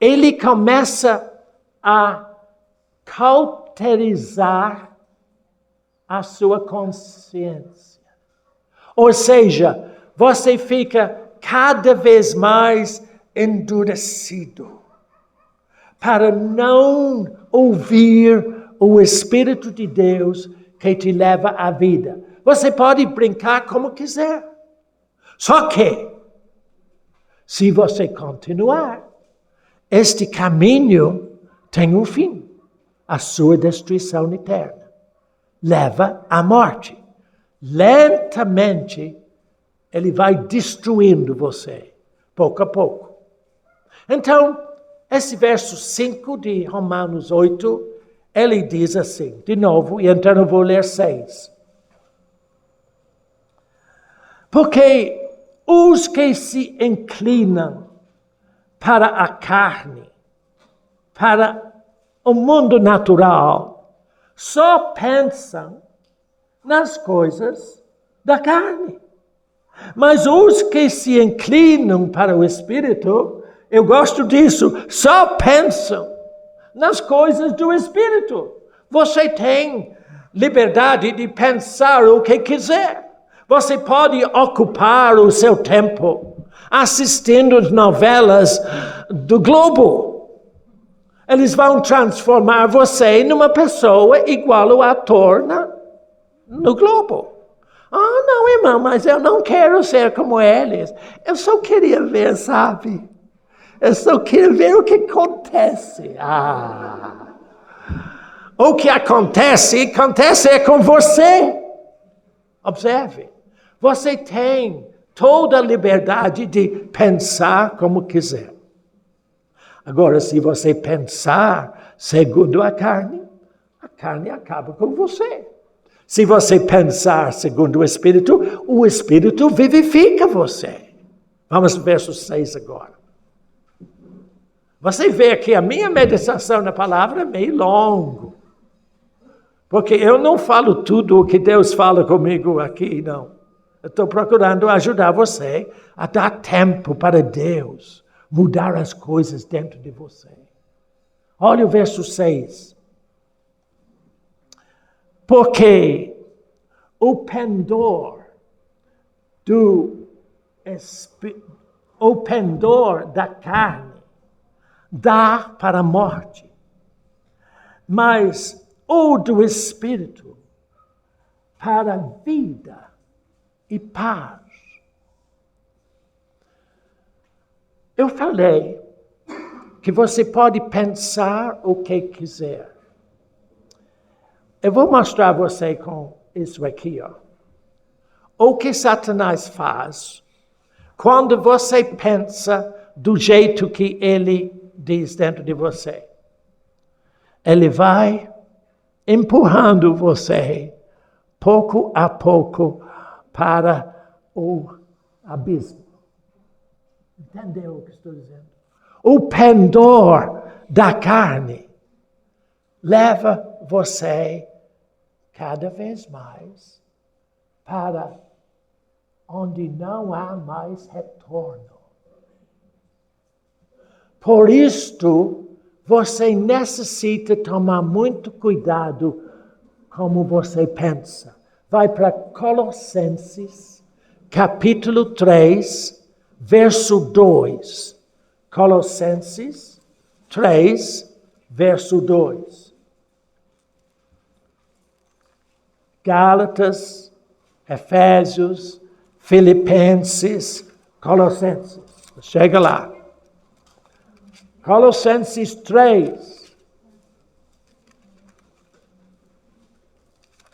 ele começa a cauterizar a sua consciência. Ou seja, você fica cada vez mais endurecido para não ouvir o Espírito de Deus que te leva à vida. Você pode brincar como quiser. Só que, se você continuar, este caminho tem um fim. A sua destruição eterna. Leva à morte. Lentamente, ele vai destruindo você, pouco a pouco. Então, esse verso 5 de Romanos 8, ele diz assim, de novo, e então eu vou ler 6. Porque os que se inclinam para a carne, para o mundo natural, só pensam nas coisas da carne. Mas os que se inclinam para o Espírito, eu gosto disso, só pensam nas coisas do Espírito. Você tem liberdade de pensar o que quiser. Você pode ocupar o seu tempo assistindo novelas do Globo. Eles vão transformar você numa pessoa igual ao ator no Globo. Ah, não, irmão, mas eu não quero ser como eles. Eu só queria ver, sabe? Eu só queria ver o que acontece. O que acontece com você. Observe. Você tem toda a liberdade de pensar como quiser. Agora, se você pensar segundo a carne acaba com você. Se você pensar segundo o Espírito vivifica você. Vamos ao verso 6 agora. Você vê que a minha meditação na palavra é meio longo. Porque eu não falo tudo o que Deus fala comigo aqui, não. Eu estou procurando ajudar você a dar tempo para Deus mudar as coisas dentro de você. Olha o verso 6. Porque o pendor da carne dá para a morte, mas o do Espírito para a vida e paz. Eu falei que você pode pensar o que quiser. Eu vou mostrar a você com isso aqui, ó. O que Satanás faz quando você pensa do jeito que ele diz dentro de você. Ele vai empurrando você, pouco a pouco, para o abismo. Entendeu o que estou dizendo? O pendor da carne leva você cada vez mais para onde não há mais retorno. Por isto, você necessita tomar muito cuidado como você pensa. Vai para Colossenses, capítulo 3, verso 2. Colossenses 3, verso 2. Gálatas, Efésios, Filipenses, Colossenses. Chega lá. Colossenses 3,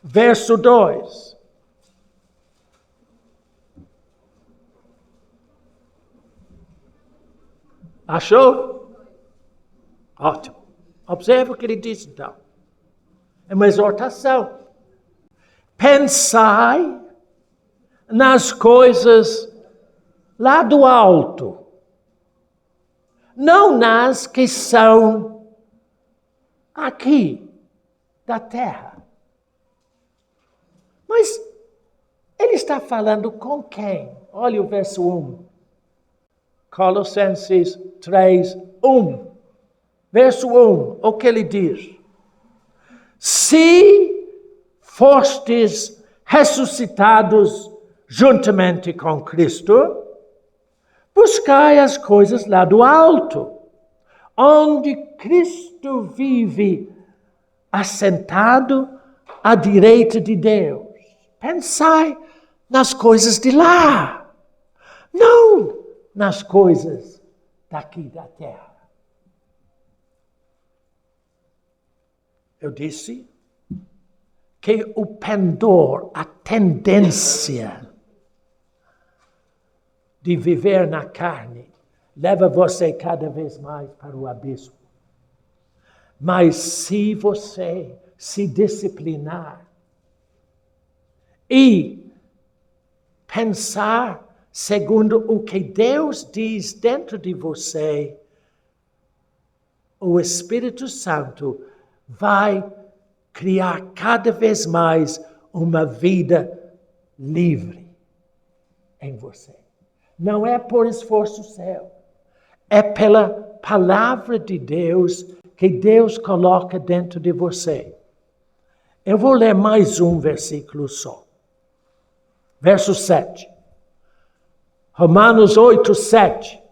verso 2. Achou? Ótimo. Observe o que ele diz então. É uma exortação. Pensai nas coisas lá do alto, não nas que são aqui, da terra. Mas ele está falando com quem? Olha o verso 1. Colossenses 3, 1. Verso 1, o que ele diz? Se fostes ressuscitados juntamente com Cristo, buscai as coisas lá do alto, onde Cristo vive assentado à direita de Deus. Pensai nas coisas de lá, não nas coisas daqui da terra. Eu disse que o pendor, a tendência de viver na carne, leva você cada vez mais para o abismo. Mas se você se disciplinar e pensar segundo o que Deus diz dentro de você, o Espírito Santo vai criar cada vez mais uma vida livre. em você. Não é por esforço seu. É pela palavra de Deus que Deus coloca dentro de você. Eu vou ler mais um versículo só. Verso 7. Romanos 8, 7.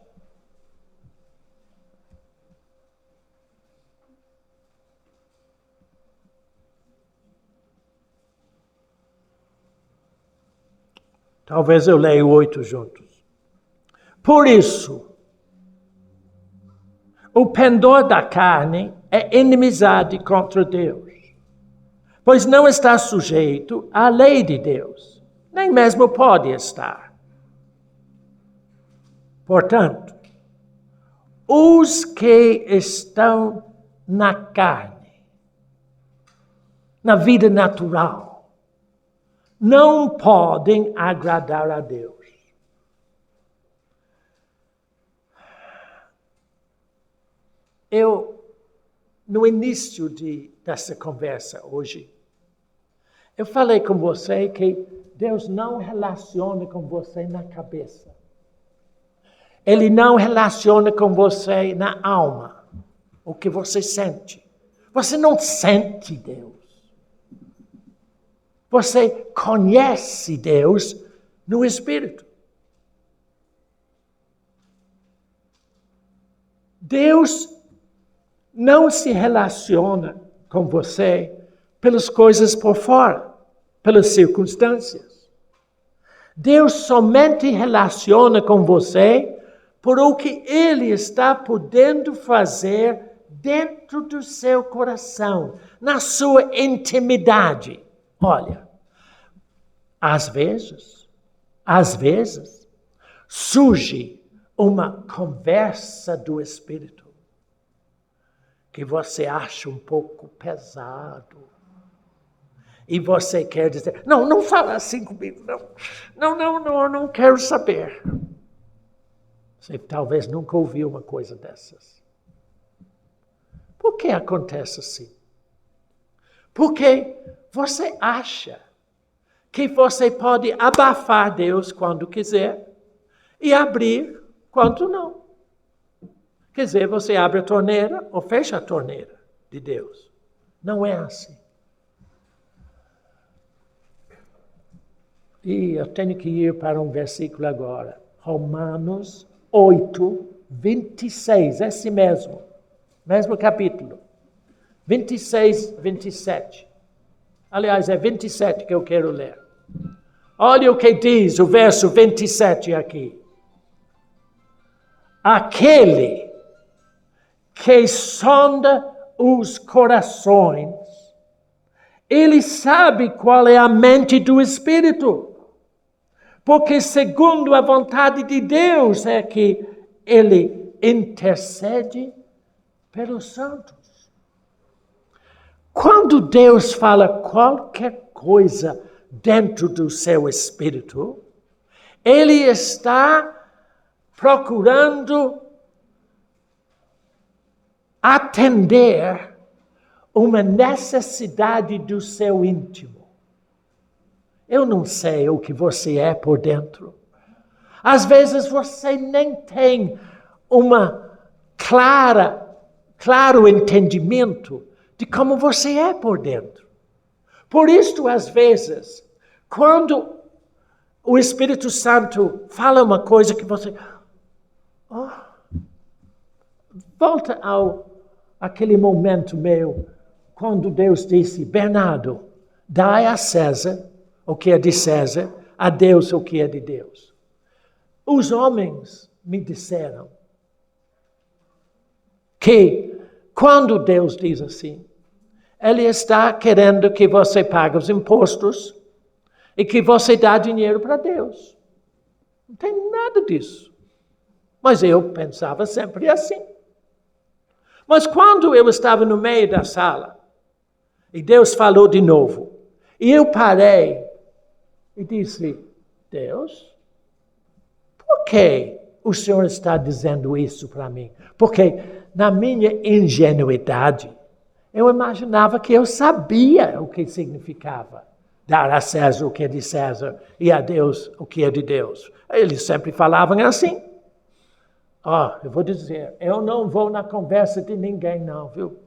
Talvez eu leia o 8 juntos. Por isso, o pendor da carne é inimizade contra Deus, pois não está sujeito à lei de Deus, nem mesmo pode estar. Portanto, os que estão na carne, na vida natural, não podem agradar a Deus. No início dessa conversa hoje, eu falei com você que Deus não relaciona com você na cabeça. Ele não relaciona com você na alma, o que você sente. Você não sente Deus. Você conhece Deus no Espírito. Deus não se relaciona com você pelas coisas por fora, pelas circunstâncias. Deus somente relaciona com você por o que Ele está podendo fazer dentro do seu coração, na sua intimidade. Olha, às vezes, surge uma conversa do Espírito que você acha um pouco pesado. E você quer dizer, não fala assim comigo, não quero saber. Você talvez nunca ouviu uma coisa dessas. Por que acontece assim? Porque você acha que você pode abafar Deus quando quiser e abrir quando não. Quer dizer, você abre a torneira ou fecha a torneira de Deus. Não é assim. E eu tenho que ir para um versículo agora. Romanos 8, 26. Esse mesmo capítulo. 26, 27. Aliás, é 27 que eu quero ler. Olha o que diz o verso 27 aqui. Aquele que sonda os corações, ele sabe qual é a mente do Espírito, porque segundo a vontade de Deus é que ele intercede pelos santos. Quando Deus fala qualquer coisa dentro do seu espírito, Ele está procurando atender uma necessidade do seu íntimo. Eu não sei o que você é por dentro. Às vezes você nem tem uma claro entendimento de como você é por dentro. Por isso, às vezes, quando o Espírito Santo fala uma coisa que você... volta àquele momento meu, quando Deus disse, Bernardo, dai a César o que é de César, a Deus o que é de Deus. Os homens me disseram que quando Deus diz assim, Ele está querendo que você pague os impostos e que você dá dinheiro para Deus. Não tem nada disso. Mas eu pensava sempre assim. Mas quando eu estava no meio da sala, e Deus falou de novo, e eu parei e disse, Deus, por que o Senhor está dizendo isso para mim? Porque na minha ingenuidade, eu imaginava que eu sabia o que significava dar a César o que é de César e a Deus o que é de Deus. Eles sempre falavam assim. Eu vou dizer, eu não vou na conversa de ninguém não, viu?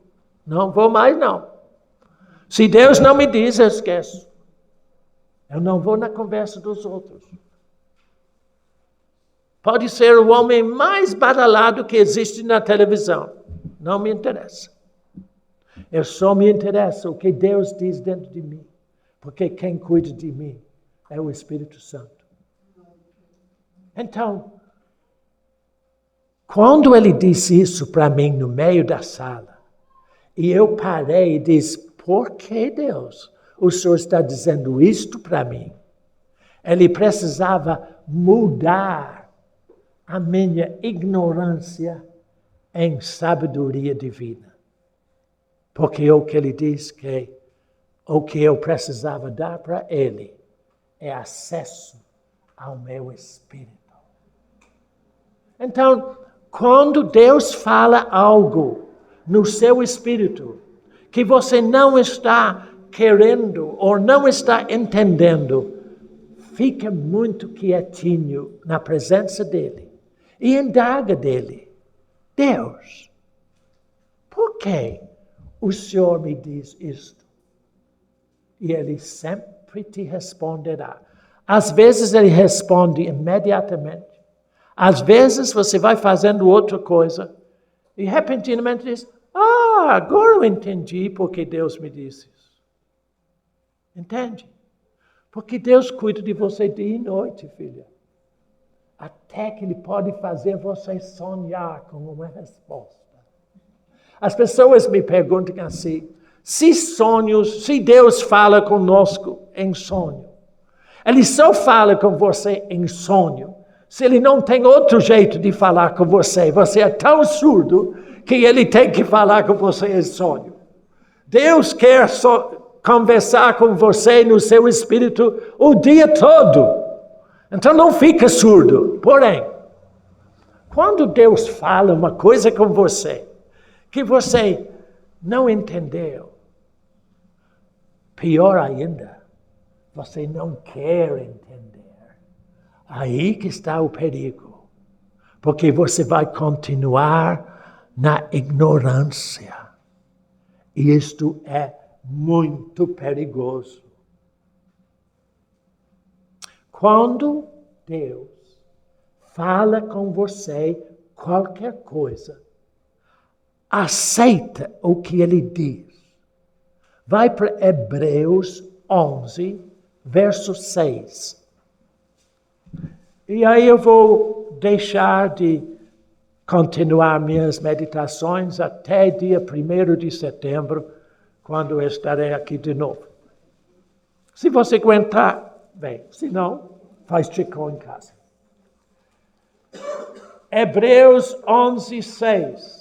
Não vou mais não. Se Deus não me diz, eu esqueço. Eu não vou na conversa dos outros. Pode ser o homem mais badalado que existe na televisão. Não me interessa. Eu só me interessa o que Deus diz dentro de mim. Porque quem cuida de mim é o Espírito Santo. Então, quando ele disse isso para mim no meio da sala, e eu parei e disse, por que Deus? O Senhor está dizendo isto para mim. Ele precisava mudar a minha ignorância em sabedoria divina. Porque o que ele diz que o que eu precisava dar para ele é acesso ao meu espírito. Então, quando Deus fala algo no seu espírito que você não está querendo ou não está entendendo, fica muito quietinho na presença dele e indaga dele. Deus, por que o Senhor me diz isto? E ele sempre te responderá. Às vezes ele responde imediatamente. Às vezes você vai fazendo outra coisa e repentinamente diz, agora eu entendi porque Deus me disse isso. Entende? Porque Deus cuida de você dia e noite, filha. Até que Ele pode fazer você sonhar com uma resposta. As pessoas me perguntam assim, se Deus fala conosco em sonho, Ele só fala com você em sonho, se Ele não tem outro jeito de falar com você, você é tão surdo que Ele tem que falar com você em sonho. Deus quer conversar com você no seu espírito o dia todo. Então não fica surdo. Porém, quando Deus fala uma coisa com você, que você não entendeu, pior ainda, você não quer entender. Aí que está o perigo. Porque você vai continuar na ignorância. E isto é muito perigoso. Quando Deus fala com você qualquer coisa, aceita o que Ele diz. Vai para Hebreus 11, verso 6. E aí eu vou deixar de continuar minhas meditações até dia 1º de setembro, quando eu estarei aqui de novo. Se você aguentar, bem. Se não, faz Chico em casa. Hebreus 11, 6.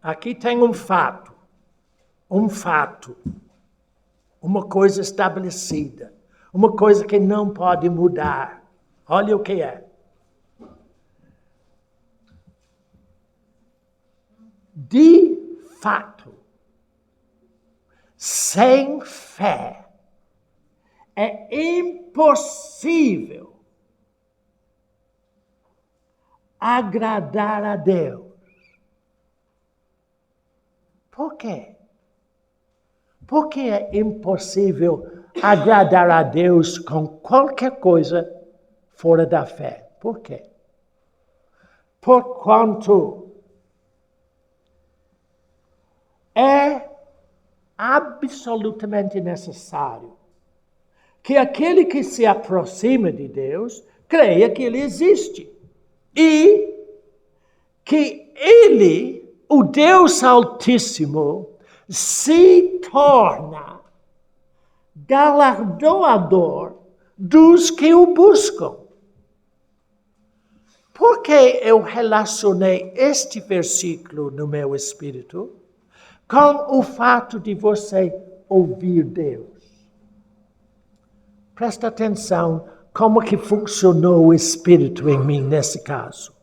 Aqui tem um fato, uma coisa estabelecida, uma coisa que não pode mudar. Olha o que é. De fato, sem fé, é impossível agradar a Deus. Por quê? Porque é impossível agradar a Deus com qualquer coisa fora da fé. Por quê? Porquanto é absolutamente necessário que aquele que se aproxima de Deus creia que Ele existe e que Ele, o Deus Altíssimo, se torna galardoador dos que o buscam. Por que eu relacionei este versículo no meu espírito com o fato de você ouvir Deus? Presta atenção como que funcionou o Espírito em mim nesse caso.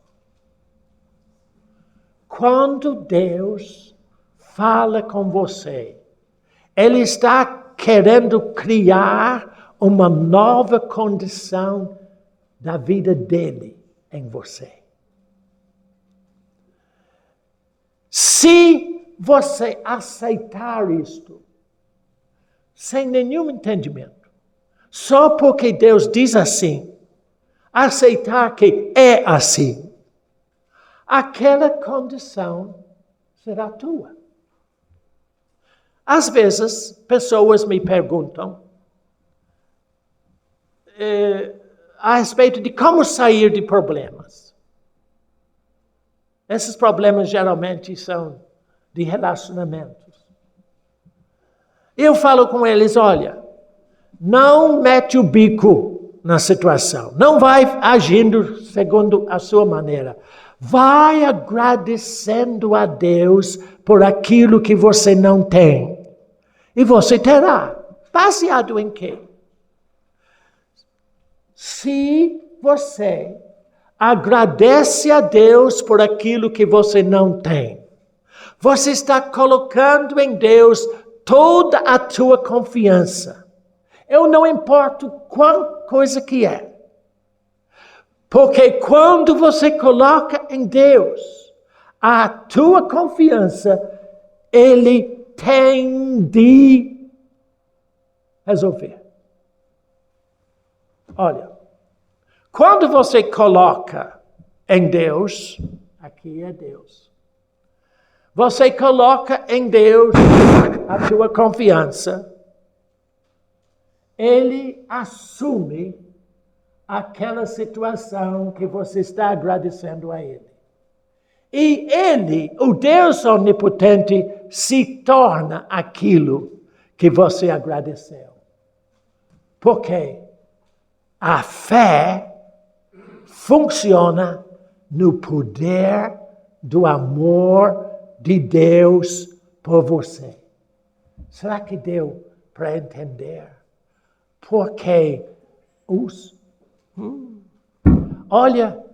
Quando Deus fala com você, Ele está querendo criar uma nova condição da vida dele em você. Se você aceitar isto, sem nenhum entendimento, só porque Deus diz assim, aceitar que é assim, aquela condição será tua. Às vezes, pessoas me perguntam a respeito de como sair de problemas. Esses problemas geralmente são de relacionamentos. Eu falo com eles, olha, não mete o bico na situação. Não vai agindo segundo a sua maneira. Vai agradecendo a Deus por aquilo que você não tem. E você terá. Baseado em quê? Se você agradece a Deus por aquilo que você não tem, você está colocando em Deus toda a tua confiança. Eu não importo qual coisa que é. Porque quando você coloca em Deus a tua confiança, Ele tem de resolver. Olha, quando você coloca em Deus, aqui é Deus. Você coloca em Deus a tua confiança, Ele assume aquela situação que você está agradecendo a Ele. E Ele, o Deus onipotente, se torna aquilo que você agradeceu. Porque a fé funciona no poder do amor de Deus por você. Será que deu para entender? Porque olha,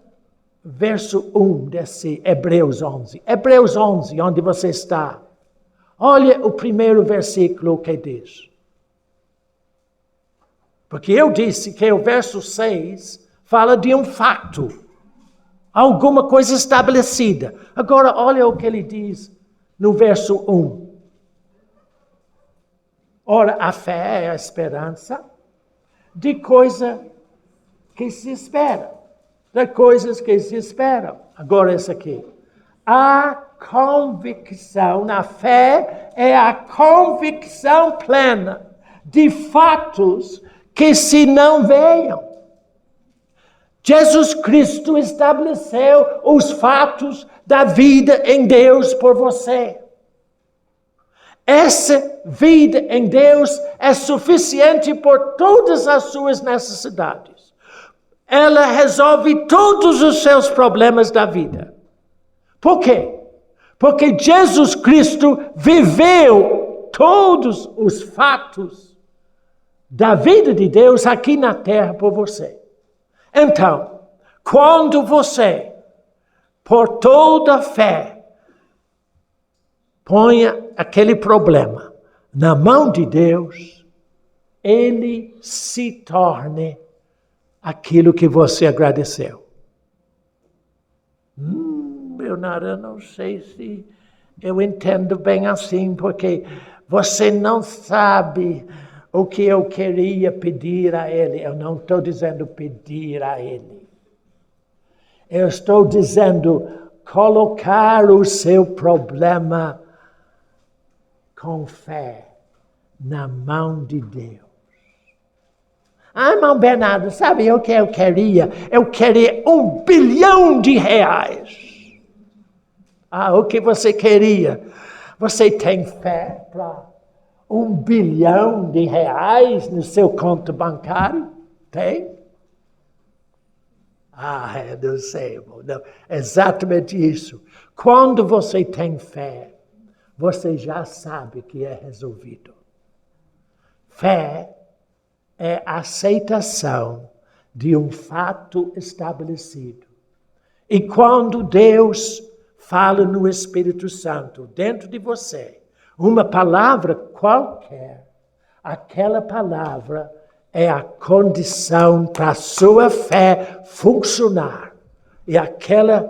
verso 1 desse Hebreus 11. Hebreus 11, onde você está. Olha o primeiro versículo que diz. Porque eu disse que o verso 6 fala de um fato. Alguma coisa estabelecida. Agora, olha o que ele diz no verso 1. Ora, a fé é a esperança de coisa que se espera. De coisas que se esperam. Agora, esse aqui. A convicção, a fé é a convicção plena de fatos que se não vejam. Jesus Cristo estabeleceu os fatos da vida em Deus por você. Essa vida em Deus é suficiente por todas as suas necessidades. Ela resolve todos os seus problemas da vida. Por quê? Porque Jesus Cristo viveu todos os fatos da vida de Deus aqui na terra por você. Então, quando você, por toda a fé, ponha aquele problema na mão de Deus, Ele se torne aquilo que você agradeceu. Leonardo, eu não sei se eu entendo bem assim, porque você não sabe o que eu queria pedir a Ele. Eu não estou dizendo pedir a Ele. Eu estou dizendo colocar o seu problema com fé na mão de Deus. Ah, irmão Bernardo, sabe o que eu queria? Eu queria R$1 bilhão. Ah, o que você queria? Você tem fé para R$1 bilhão no seu conto bancário? Tem? Ah, eu não sei, irmão. Não. Exatamente isso. Quando você tem fé, você já sabe que é resolvido. Fé é a aceitação de um fato estabelecido. E quando Deus fala no Espírito Santo dentro de você, uma palavra qualquer, aquela palavra é a condição para a sua fé funcionar. E aquela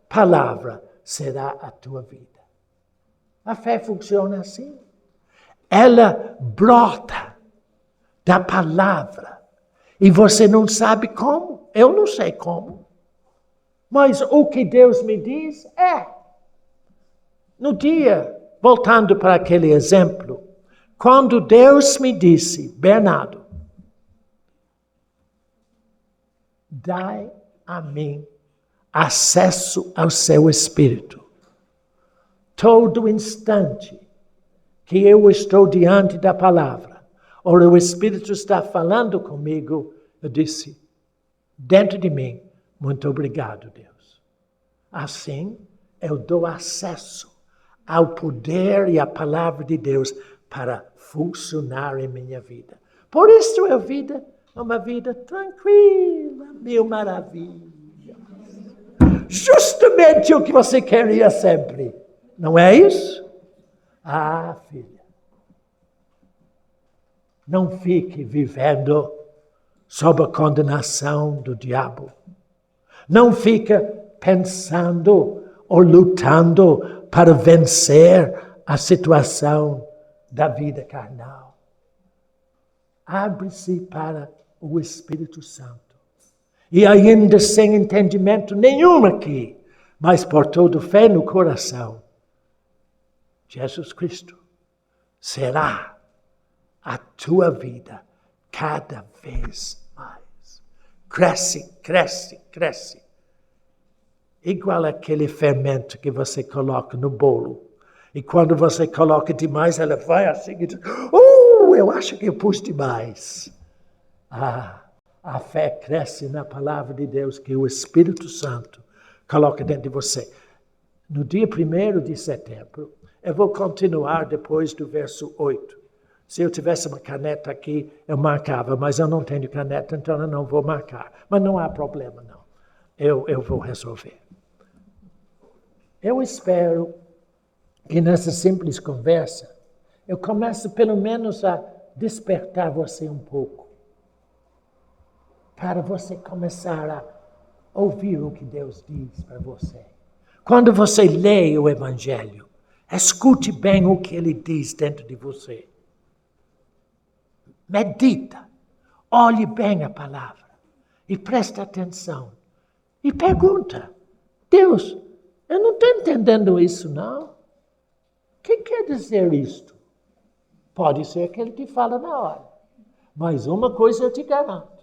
palavra será a tua vida. A fé funciona assim. Ela brota da palavra. E você não sabe como. Eu não sei como. Mas o que Deus me diz é. No dia, voltando para aquele exemplo, quando Deus me disse, Bernardo, dai a mim acesso ao seu Espírito. Todo instante que eu estou diante da palavra, ou o Espírito está falando comigo, eu disse, dentro de mim, muito obrigado, Deus. Assim, eu dou acesso ao poder e à palavra de Deus para funcionar em minha vida. Por isso a vida é uma vida tranquila, mil maravilhas. Justamente o que você queria sempre. Não é isso? Ah, filha. Não fique vivendo sob a condenação do diabo. Não fica pensando ou lutando para vencer a situação da vida carnal. Abre-se para o Espírito Santo. E ainda sem entendimento nenhum aqui, mas por toda fé no coração, Jesus Cristo será a tua vida cada vez mais. Cresce, cresce, cresce. Igual aquele fermento que você coloca no bolo. E quando você coloca demais, ela vai assim e diz, eu acho que eu pus demais. A fé cresce na palavra de Deus que o Espírito Santo coloca dentro de você. No dia 1º de setembro, eu vou continuar depois do verso 8. Se eu tivesse uma caneta aqui, eu marcava, mas eu não tenho caneta, então eu não vou marcar. Mas não há problema, não. Eu vou resolver. Eu espero que nessa simples conversa, eu comece pelo menos a despertar você um pouco. Para você começar a ouvir o que Deus diz para você. Quando você lê o Evangelho, escute bem o que ele diz dentro de você. Medita, olhe bem a palavra e preste atenção. E pergunta, Deus, eu não estou entendendo isso, não. O que quer dizer isto? Pode ser que ele te fala na hora. Mas uma coisa eu te garanto.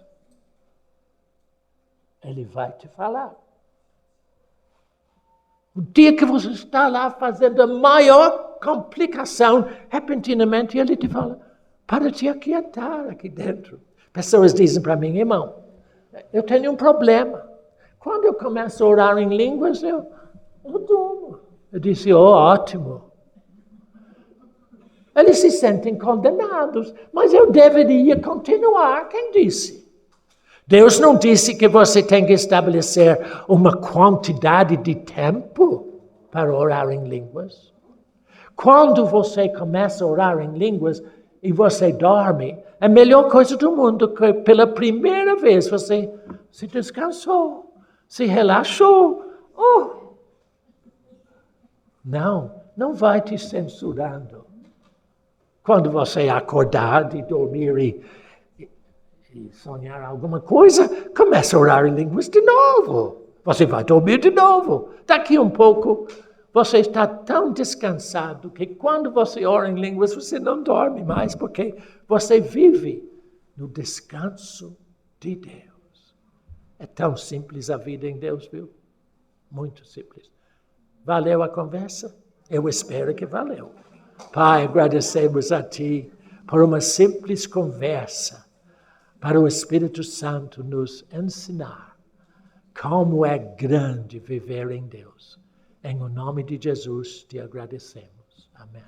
Ele vai te falar. O dia que você está lá fazendo a maior complicação, repentinamente ele te fala, para te aquietar aqui dentro. Pessoas dizem para mim, irmão, eu tenho um problema. Quando eu começo a orar em línguas, eu durmo. Eu disse, ótimo. Eles se sentem condenados, mas eu deveria continuar. Quem disse? Deus não disse que você tem que estabelecer uma quantidade de tempo para orar em línguas. Quando você começa a orar em línguas e você dorme, é a melhor coisa do mundo, que pela primeira vez você se descansou, se relaxou. Não vai te censurando. Quando você acordar de dormir e sonhar alguma coisa, começa a orar em línguas de novo. Você vai dormir de novo. Daqui um pouco, você está tão descansado que quando você ora em línguas, você não dorme mais, porque você vive no descanso de Deus. É tão simples a vida em Deus, viu? Muito simples. Valeu a conversa? Eu espero que valeu. Pai, agradecemos a Ti por uma simples conversa, para o Espírito Santo nos ensinar como é grande viver em Deus. Em o nome de Jesus te agradecemos. Amém.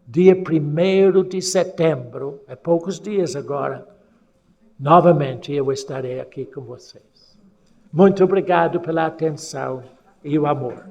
Dia 1º de setembro, é poucos dias agora, novamente eu estarei aqui com vocês. Muito obrigado pela atenção e o amor.